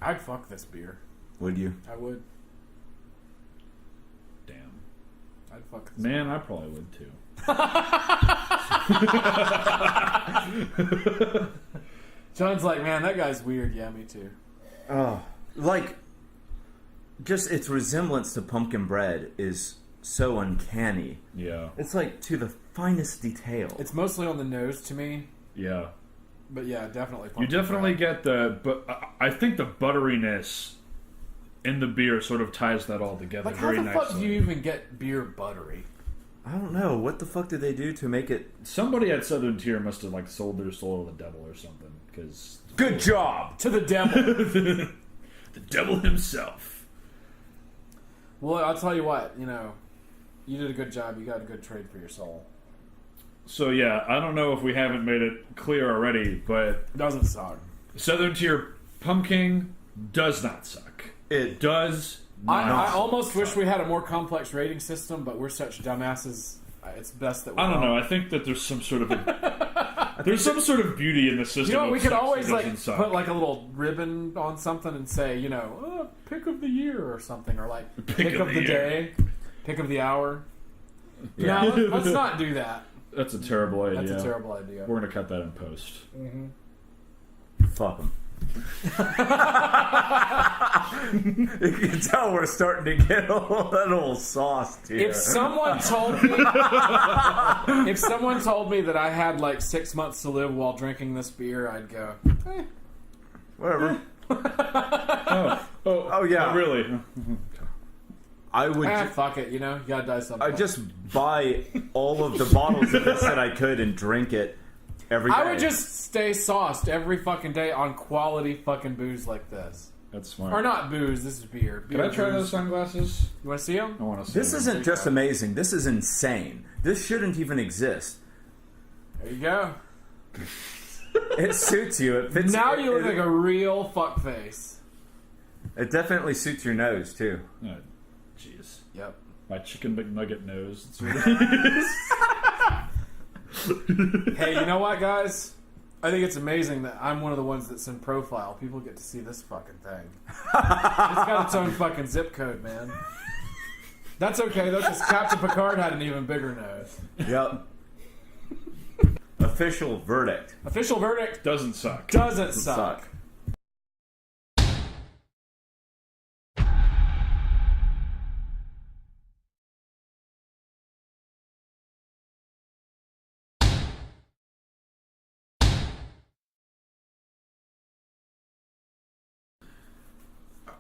S3: I'd fuck this beer.
S4: Would you?
S3: I would.
S2: Damn.
S3: I'd fuck this
S2: Man, I probably would too.
S3: John's like, man, that guy's weird. Yeah, me too.
S4: Oh, like, just its resemblance to pumpkin bread is so uncanny.
S2: Yeah.
S4: It's like to the finest detail.
S3: It's mostly on the nose to me,
S2: Yeah.
S3: but yeah, definitely.
S2: You
S3: pumpkin
S2: definitely
S3: bread.
S2: get the. But I think the butteriness in the beer sort of ties that all together
S3: Like, how
S2: very
S3: the fuck
S2: nicely.
S3: do you even get beer buttery?
S4: I don't know. What the fuck did they do to make it?
S2: Somebody at Southern Tier must have like sold their soul to the devil or something. Because
S4: Good job!
S3: To the devil.
S2: the devil himself.
S3: Well, I'll tell you what. You did a good job. You got a good trade for your soul.
S2: So yeah, I don't know if we haven't made it clear already, but
S3: It doesn't suck.
S2: Southern Tier Pumpking does not suck.
S4: It
S2: Does not.
S3: I almost wish we had a more complex rating system, but we're such dumbasses. It's best that we
S2: I don't know. I think that there's some sort of There's some sort of beauty in the system.
S3: You know, we
S2: of
S3: could
S2: sex
S3: always
S2: that
S3: like
S2: doesn't suck.
S3: put like a little ribbon on something and say, you know, pick of the year or something, or like pick of the day, pick of the hour.
S4: Yeah.
S3: No, let's not do that.
S2: That's a terrible idea.
S3: That's a terrible idea.
S2: We're gonna cut that in post.
S4: Fuck them. You can tell we're starting to get a little sauced here.
S3: If someone told me that I had like 6 months to live while drinking this beer, I'd go,
S4: Whatever.
S2: Oh
S4: yeah.
S2: Really?
S4: I would.
S3: fuck it, you know, you gotta die sometime.
S4: I just buy all of the bottles of this that I could and drink it every day.
S3: I would just stay sauced every fucking day on quality fucking booze like this.
S2: That's smart.
S3: Or not booze, this is beer.
S2: Can I try
S3: booze.
S2: those sunglasses?
S3: You wanna see them?
S2: I want to see
S4: This
S2: them.
S4: isn't just amazing. This is insane. This shouldn't even exist.
S3: There you go.
S4: It suits you. It fits.
S3: Now you look
S4: it,
S3: like a real fuckface.
S4: It definitely suits your nose too.
S2: Oh, jeez.
S3: Yep.
S2: My chicken McNugget nose. It's really
S3: Hey, you know what, guys? I think it's amazing that I'm one of the ones that's in profile. People get to see this fucking thing. It's got its own fucking zip code, man. That's okay, though, because Captain Picard had an even bigger nose.
S4: Yep. Official verdict.
S3: Official verdict
S2: doesn't suck.
S3: doesn't suck.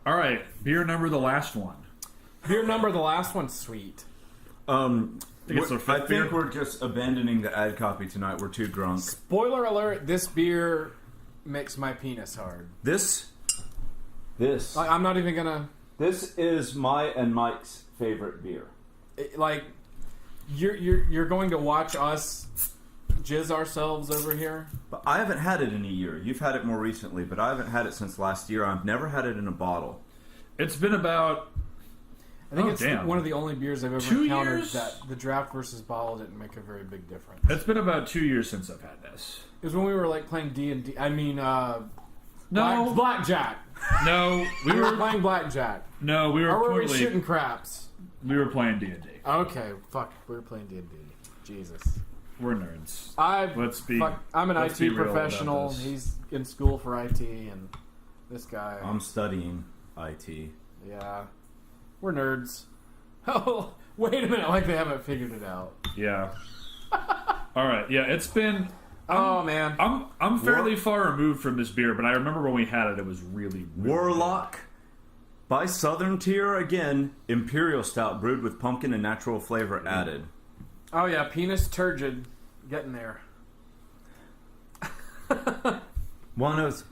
S2: All right, beer number the last one.
S3: Beer number, the last one, sweet.
S2: think it's our fifth beer.
S4: we're just abandoning the ad copy tonight. We're too drunk.
S3: Spoiler alert, this beer makes my penis hard.
S4: This
S3: Like, I'm not even gonna...
S4: this is my and Mike's favorite beer.
S3: Like, you're going to watch us jizz ourselves over here?
S4: But I haven't had it in a year. You've had it more recently, but I haven't had it since last year. I've never had it in a bottle.
S2: It's been about...
S3: I think
S2: Oh,
S3: it's
S2: damn.
S3: one of the only beers I've ever
S2: 2
S3: encountered
S2: years?
S3: that the draft versus bottle didn't make a very big difference.
S2: It's been about 2 years since I've had this.
S3: It was when we were like playing D&D. I mean,
S2: No.
S3: blackjack.
S2: No,
S3: We were playing blackjack.
S2: No, we were
S3: Or were we
S2: clearly...
S3: shooting craps?
S2: We were playing D&D.
S3: Okay, fuck. We were playing D&D. Jesus.
S2: We're nerds.
S3: I'm an
S2: let's be
S3: IT
S2: real about
S3: professional.
S2: this.
S3: He's in school for IT, and this guy.
S4: I'm studying IT.
S3: Yeah. We're nerds. Oh, wait a minute. Like they haven't figured it out.
S2: Yeah. All right. Yeah, it's been...
S3: Oh, man.
S2: I'm fairly far removed from this beer, but I remember when we had it, it was really, really
S4: Warlock by Southern Tier, again, Imperial Stout brewed with pumpkin and natural flavor added.
S3: Oh, yeah. Penis turgid. Getting there.
S4: What's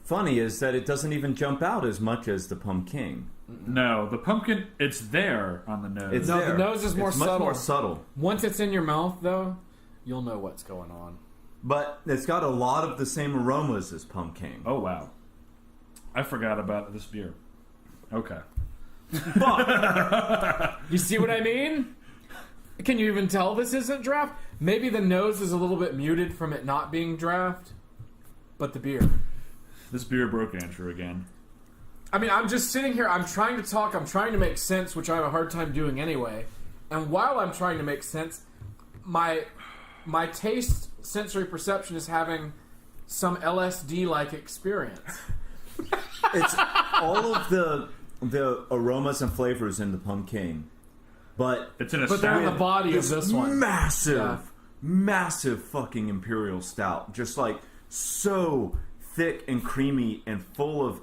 S4: funny is that it doesn't even jump out as much as the Pumpkin.
S2: No, the pumpkin, it's there on the nose.
S4: It's
S3: No,
S4: there.
S3: the nose is more
S4: it's
S3: subtle.
S4: much more subtle.
S3: Once it's in your mouth, though, you'll know what's going on.
S4: But it's got a lot of the same aromas as Pumpkin.
S2: Oh, wow. I forgot about this beer. Okay.
S3: You see what I mean? Can you even tell this isn't draft? Maybe the nose is a little bit muted from it not being draft, but the beer.
S2: This beer broke Andrew again.
S3: I mean, I'm just sitting here, I'm trying to talk, I'm trying to make sense, which I have a hard time doing anyway. And while I'm trying to make sense, my taste, sensory perception is having some LSD-like experience.
S4: It's all of the aromas and flavors in the Pumpkin, but
S2: It's in a
S3: But they're in the
S2: stout.
S3: body of this one.
S4: massive fucking Imperial Stout. Just like so thick and creamy and full of...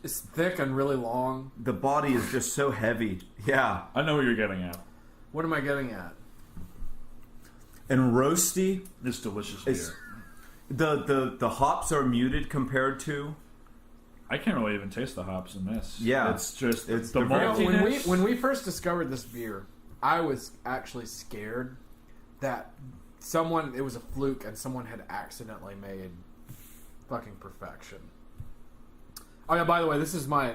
S3: It's thick and really long.
S4: The body is just so heavy. Yeah.
S2: I know what you're getting at.
S3: What am I getting at?
S4: And roasty.
S2: This delicious
S4: It's,
S2: beer.
S4: the hops are muted compared to...
S2: I can't really even taste the hops in this.
S4: Yeah.
S2: It's just
S4: It's
S2: the
S4: the very-
S2: maltiness.
S3: When we first discovered this beer, I was actually scared that it was a fluke and someone had accidentally made fucking perfection. Oh yeah, by the way, this is my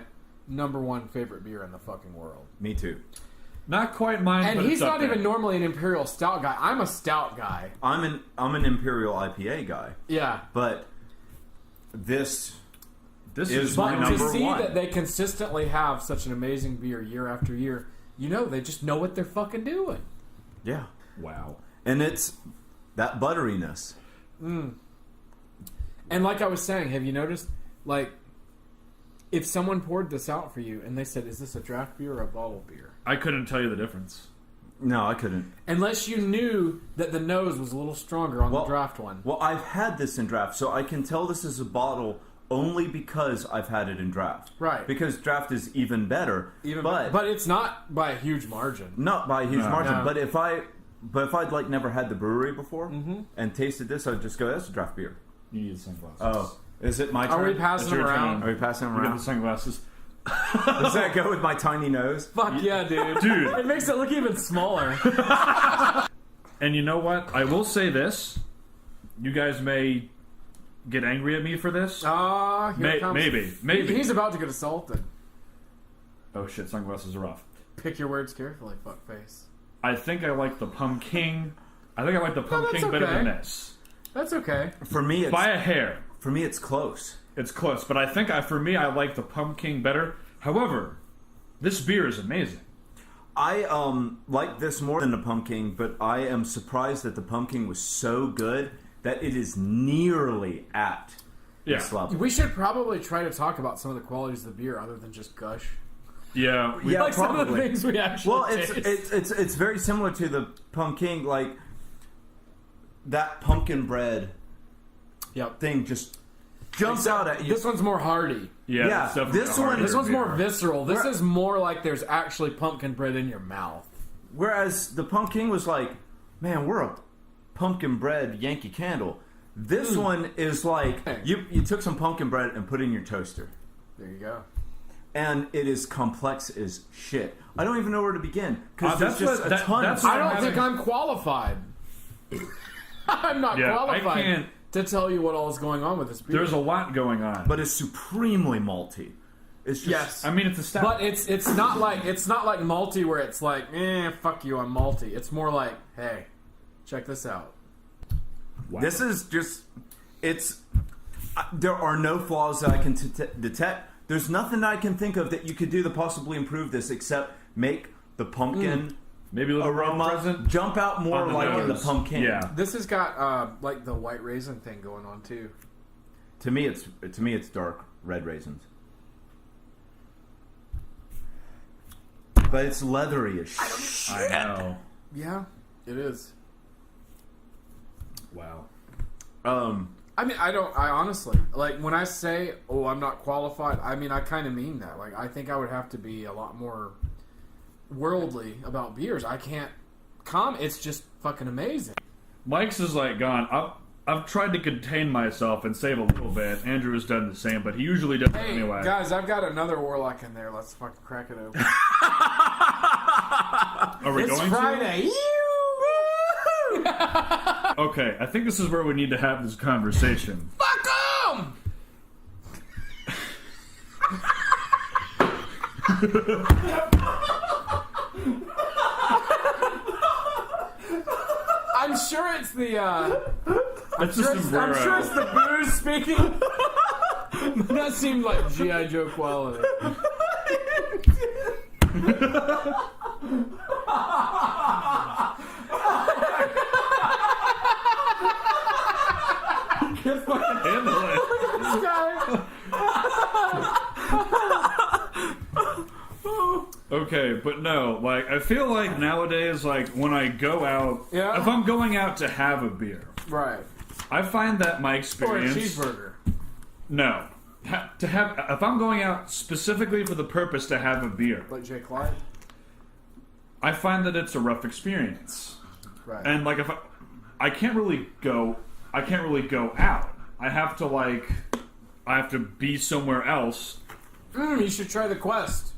S3: number one favorite beer in the fucking world.
S4: Me too.
S2: Not quite mine,
S3: And
S2: but
S3: he's
S2: it's up
S3: not
S2: there.
S3: even normally an Imperial Stout guy. I'm a Stout guy.
S4: I'm an Imperial IPA guy,
S3: Yeah.
S4: but this
S2: This
S4: is
S2: is
S4: my
S3: But to
S4: number
S3: see
S4: one.
S3: that they consistently have such an amazing beer year after year, you know they just know what they're fucking doing.
S4: yeah,
S2: wow.
S4: and it's that butteriness.
S3: And like I was saying, have you noticed, like, if someone poured this out for you and they said, is this a draft beer or a bottle beer?
S2: I couldn't tell you the difference.
S4: No, I couldn't.
S3: Unless you knew that the nose was a little stronger on the draft one.
S4: Well, I've had this in draft, so I can tell this is a bottle only because I've had it in draft.
S3: Right.
S4: Because draft is even better.
S3: But it's not by a huge margin.
S4: Not by a huge margin.
S3: No.
S4: But if I'd like never had the brewery before and tasted this, I'd just go, that's a draft beer.
S2: You need sunglasses.
S4: Oh, is it my turn?
S3: Are we passing
S2: It's
S3: them
S2: your
S3: around?
S2: turn.
S4: Are we passing them
S2: You get
S4: around?
S2: the sunglasses.
S4: Does that go with my tiny nose?
S3: Fuck yeah, dude.
S2: Dude.
S3: It makes it look even smaller.
S2: And you know what? I will say this. You guys may get angry at me for this.
S3: Ah, here it comes.
S2: Maybe.
S3: He's about to get assaulted.
S2: Oh shit, sunglasses are off.
S3: Pick your words carefully, fuckface.
S2: I think I like the Pumpking. I think I like the
S3: that's
S2: Pumpking better
S3: okay.
S2: than this.
S3: That's okay.
S4: For me,
S2: By a hair.
S4: it's close.
S2: It's close, but I think for me I like the Pumpking better. However, this beer is amazing.
S4: I like this more than the Pumpkin, but I am surprised that the Pumpkin was so good that it is nearly at this level.
S3: We should probably try to talk about some of the qualities of the beer other than just gush.
S2: Yeah.
S4: Yeah,
S3: Like some of the
S4: probably.
S3: things we actually
S4: Well,
S3: taste.
S4: it's very similar to the Pumpkin, like that pumpkin bread
S3: Yep.
S4: thing just jumps out at you.
S3: This one's more hearty.
S2: Yeah,
S4: Yeah,
S2: it's definitely
S4: this
S2: a
S4: one-
S2: harder
S3: This one's more
S2: beer.
S3: visceral. This
S4: We're-
S3: is more like there's actually pumpkin bread in your mouth.
S4: Whereas the Pumpkin was like, man, we're a pumpkin bread Yankee Candle. This one is like you took some pumpkin bread and put it in your toaster,
S3: There you go.
S4: and it is complex as shit. I don't even know where to begin because
S2: that's
S4: there's just
S2: what-
S4: a
S2: that-
S4: ton.
S2: that's
S4: of
S2: what
S3: I don't
S2: having-
S3: think I'm qualified. I'm not
S2: Yeah, I
S3: qualified
S2: can't-
S3: to tell you what all is going on with this beer.
S2: There's a lot going on.
S4: but it's supremely malty. It's just,
S3: yes,
S2: I mean, it's a stout.
S3: but it's not like malty where it's like, fuck you, I'm malty. It's more like, hey, check this out.
S2: Wow.
S4: This is just, it's, there are no flaws that I can detect. There's nothing I can think of that you could do to possibly improve this except make the pumpkin
S2: Maybe a little
S4: aroma
S2: present.
S4: jump out more
S2: on the
S4: like in the
S2: nose.
S4: pumpkin.
S2: Yeah.
S3: This has got like the white raisin thing going on too.
S4: To me, it's dark red raisins. But it's leathery as shit.
S2: I know.
S3: Yeah, it is.
S2: Wow.
S3: I mean, I honestly, like, when I say, oh, I'm not qualified, I mean, I kind of mean that. Like, I think I would have to be a lot more worldly about beers. I can't it's just fucking amazing.
S2: Mike's is like gone. I've tried to contain myself and save a little bit. Andrew has done the same, but he usually does it
S3: Hey,
S2: anyway.
S3: guys, I've got another Warlock in there. Let's fucking crack it open.
S2: Are we
S3: It's
S2: going
S3: Friday.
S2: to? Okay, I think this is where we need to have this conversation.
S3: Fuck 'em! I'm sure it's the
S2: That's a sombrero.
S3: I'm sure it's the booze speaking. That seemed like G.I. Joe quality.
S2: Can't fucking handle it.
S3: This guy.
S2: Okay, but no, like, I feel like nowadays, like, when I go out,
S3: Yeah.
S2: if I'm going out to have a beer,
S3: Right.
S2: I find that my
S3: Or a
S2: experience...
S3: cheeseburger.
S2: No. If I'm going out specifically for the purpose to have a beer,
S3: Like Jay Clyde.
S2: I find that it's a rough experience.
S3: Right.
S2: And, like, I can't really go out. I have to be somewhere else.
S3: You should try the Quest,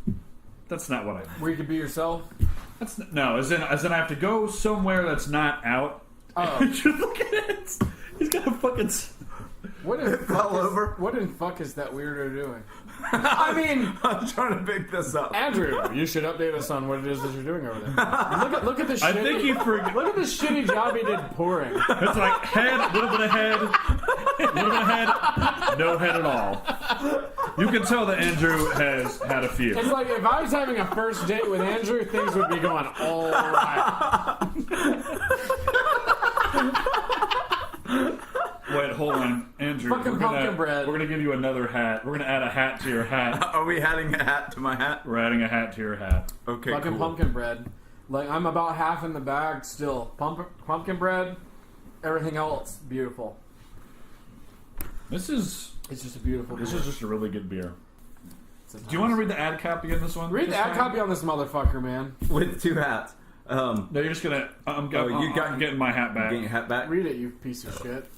S2: That's not what I mean.
S3: where you can be yourself.
S2: No, as in I have to go somewhere that's not out.
S3: Oh.
S2: Just look at it. He's got a fucking...
S3: What in
S4: Fell over.
S3: What in fuck is that weirdo doing? I mean,
S4: I'm trying to pick this up.
S3: Andrew, you should update us on what it is that you're doing over there. Look at the shitty.
S2: I think he forgot.
S3: Look at the shitty job he did pouring.
S2: It's like head, a little bit of head, a little bit of head, no head at all. You can tell that Andrew has had a few.
S3: It's like if I was having a first date with Andrew, things would be going all right.
S2: Wait, hold on, Andrew.
S3: Fucking pumpkin bread.
S2: We're gonna give you another hat. We're gonna add a hat to your hat.
S4: Are we adding a hat to my hat?
S2: We're adding a hat to your hat.
S4: Okay,
S3: Fucking
S4: cool.
S3: pumpkin bread. Like I'm about half in the bag still. Pumpkin bread. Everything else beautiful.
S2: This is
S3: It's just a beautiful.
S2: this
S3: beer.
S2: is just a really good beer.
S3: It's a
S2: Do you want to read the ad copy in this one?
S3: read the
S2: this
S3: ad
S2: time?
S3: copy on this motherfucker, man?
S4: With two hats.
S2: No, you're just gonna. I'm getting my hat back.
S4: Getting your hat back.
S3: Read it, you piece of shit.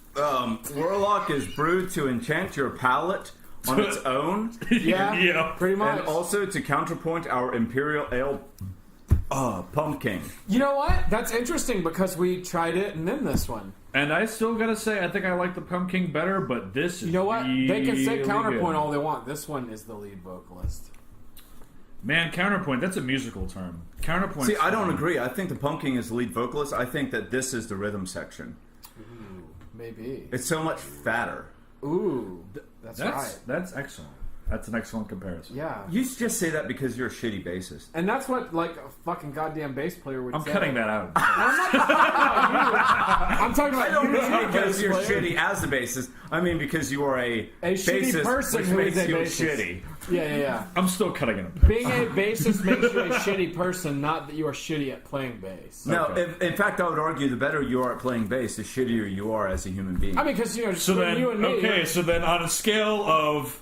S4: Warlock is brewed to enchant your palate on its own,
S3: Yeah,
S2: Yeah.
S3: pretty much.
S4: and also to counterpoint our Imperial Ale Pumpkin.
S3: You know what? That's interesting because we tried it and then this one.
S2: And I still gotta say, I think I like the Pumpkin better, but this is
S3: You know what? They can say
S2: really
S3: counterpoint
S2: good.
S3: all they want. This one is the lead vocalist.
S2: Man, counterpoint, that's a musical term. Counterpoint.
S4: See, I don't agree. I think the Pumpkin is the lead vocalist. I think that this is the rhythm section.
S3: Ooh, maybe.
S4: It's so much fatter.
S3: Ooh, that's right.
S2: That's excellent. That's an excellent comparison.
S3: Yeah.
S4: You just say that because you're a shitty bassist.
S3: And that's what, like, a fucking goddamn bass player would
S2: I'm
S3: say.
S2: cutting that out.
S3: I'm not talking about you. I'm talking about
S4: I don't
S3: you
S4: mean
S3: as a
S4: because
S3: bass
S4: you're
S3: player.
S4: shitty as a bassist. I mean because you are a
S3: shitty
S4: bassist,
S3: person
S4: which
S3: who is
S4: makes
S3: a
S4: you
S3: bassist.
S4: shitty.
S3: Yeah.
S2: I'm still cutting it. A bit.
S3: Being a bassist makes you a shitty person, not that you are shitty at playing bass.
S4: No,
S2: Okay.
S4: in fact, I would argue the better you are at playing bass, the shittier you are as a human being.
S3: I mean, because, you know,
S2: So
S3: between
S2: then,
S3: you and me,
S2: okay, so then on a scale of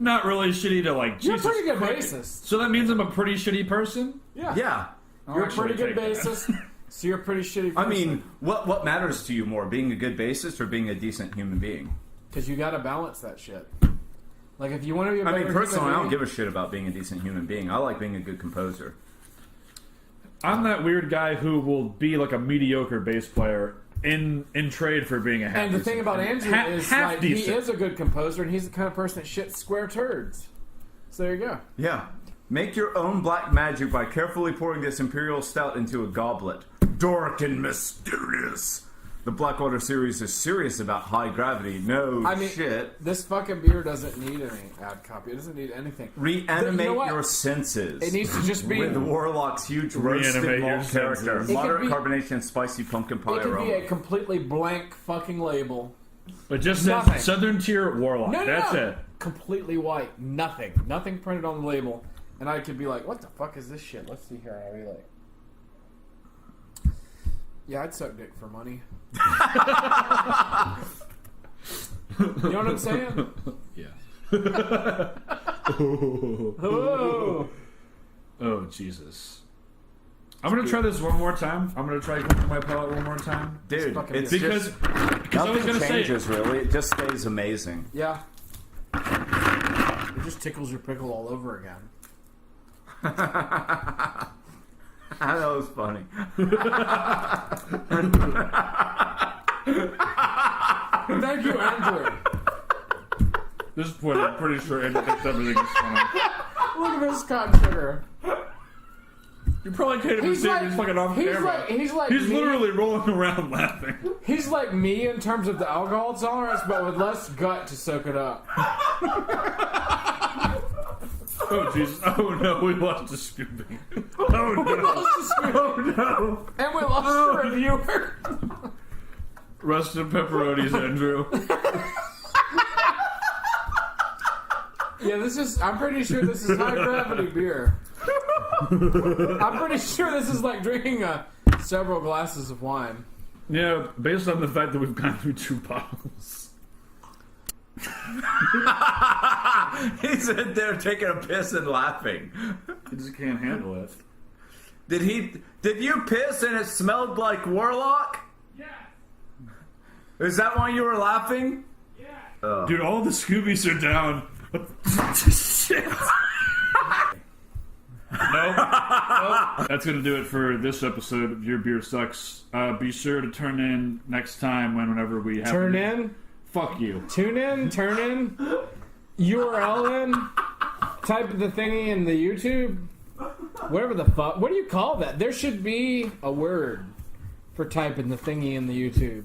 S2: not really shitty to like,
S3: you're a
S2: Jesus
S3: pretty good
S2: Christ.
S3: bassist.
S2: So that means I'm a pretty shitty person?
S3: Yeah.
S4: yeah.
S3: You're a
S2: actually
S3: pretty good
S2: take that.
S3: bassist, so you're a pretty shitty person.
S4: I mean, what matters to you more, being a good bassist or being a decent human being?
S3: because you gotta balance that shit. Like, if you want to be a
S4: I
S3: better
S4: mean, personally, I
S3: human
S4: don't
S3: being-
S4: give a shit about being a decent human being. I like being a good composer.
S2: I'm that weird guy who will be like a mediocre bass player in trade for being a half
S3: And the
S2: decent-
S3: thing about Andrew is,
S2: half
S3: like,
S2: decent.
S3: he is a good composer, and he's the kind of person that shits square turds. So there you go.
S4: Yeah. Make your own black magic by carefully pouring this imperial stout into a goblet. Dark and mysterious. The Blackwater series is serious about high gravity. No
S3: I mean,
S4: shit.
S3: this fucking beer doesn't need any ad copy. It doesn't need anything.
S4: Reanimate
S3: You know what?
S4: your senses.
S3: It needs to just be.
S4: With Warlock's huge roasted
S2: Reanimate your
S4: malt character.
S2: senses.
S3: It
S4: Moderate
S3: could be-
S4: carbonation and spicy pumpkin pie
S3: It could be a
S4: aroma.
S3: completely blank fucking label.
S2: It just says
S3: Nothing.
S2: Southern Tier Warlock.
S3: No,
S2: That's it.
S3: Completely white. Nothing. Nothing printed on the label. And I could be like, what the fuck is this shit? Let's see here. I'll be like, yeah, I'd suck dick for money. You know what I'm saying?
S2: Yeah.
S3: Oh.
S2: Oh, Jesus. I'm going to try this one more time. I'm going to try cooking my palate one more time.
S4: Dude,
S3: fucking
S4: it's
S3: beer.
S2: Because
S4: just...
S2: I was
S4: Nothing
S2: going to say...
S4: changes, really. It just stays amazing.
S3: Yeah. It just tickles your pickle all over again.
S4: That was funny.
S3: Thank you, Andrew.
S2: This is point, I'm pretty sure Andrew thinks everything is funny.
S3: Look at this cotton sugar.
S2: You probably can't even
S3: He's
S2: see
S3: like-
S2: him. He's fucking off
S3: he's
S2: camera.
S3: like- he's like
S2: He's
S3: me.
S2: literally rolling around laughing.
S3: He's like me in terms of the alcohol tolerance, but with less gut to soak it up.
S2: Oh, Jesus. Oh, no. We lost a Scooby. Oh, no. Oh, no.
S3: And we lost a reviewer.
S2: Rusted pepperonis, Andrew.
S3: Yeah, I'm pretty sure this is high gravity beer. I'm pretty sure this is like drinking several glasses of wine.
S2: Yeah, based on the fact that we've gone through 2 bottles.
S4: He's in there taking a piss and laughing.
S2: He just can't handle it.
S4: Did you piss and it smelled like Warlock?
S1: Yeah.
S4: Is that why you were laughing?
S1: Yeah.
S2: Dude, all the Scoobies are down. Shit. Nope. That's going to do it for this episode of Your Beer Sucks. Be sure to turn in next time whenever we have...
S3: Turn in,
S2: Fuck you.
S3: tune in, turn in, URL in. type the thingy in the YouTube. Whatever the fuck. What do you call that? There should be a word for typing the thingy in the YouTube.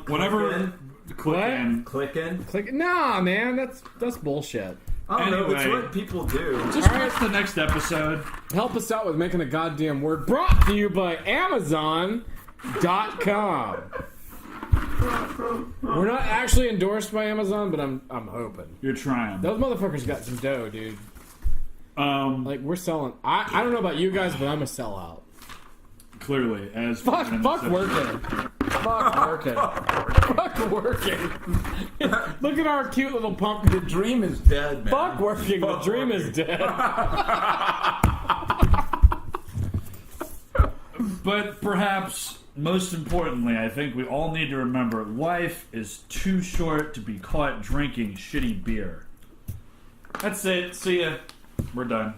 S2: Whatever. Clicking.
S4: Clicking.
S3: Click. Nah, man, that's bullshit.
S4: I don't know. It's
S2: Anyway.
S4: what people do.
S2: Just watch the next episode.
S3: Help us out with making a goddamn word. Brought to you by Amazon.com. We're not actually endorsed by Amazon, but I'm hoping.
S2: You're trying.
S3: Those motherfuckers got some dough, dude.
S2: Like
S3: We're selling. I don't know about you guys, but I'm a sellout.
S2: Clearly, as
S3: Fuck working. Fuck working. Fuck working. Look at our cute little pump.
S4: The dream is dead, man.
S3: Fuck working. The dream is dead.
S2: But perhaps most importantly, I think we all need to remember life is too short to be caught drinking shitty beer. That's it. See ya. We're done.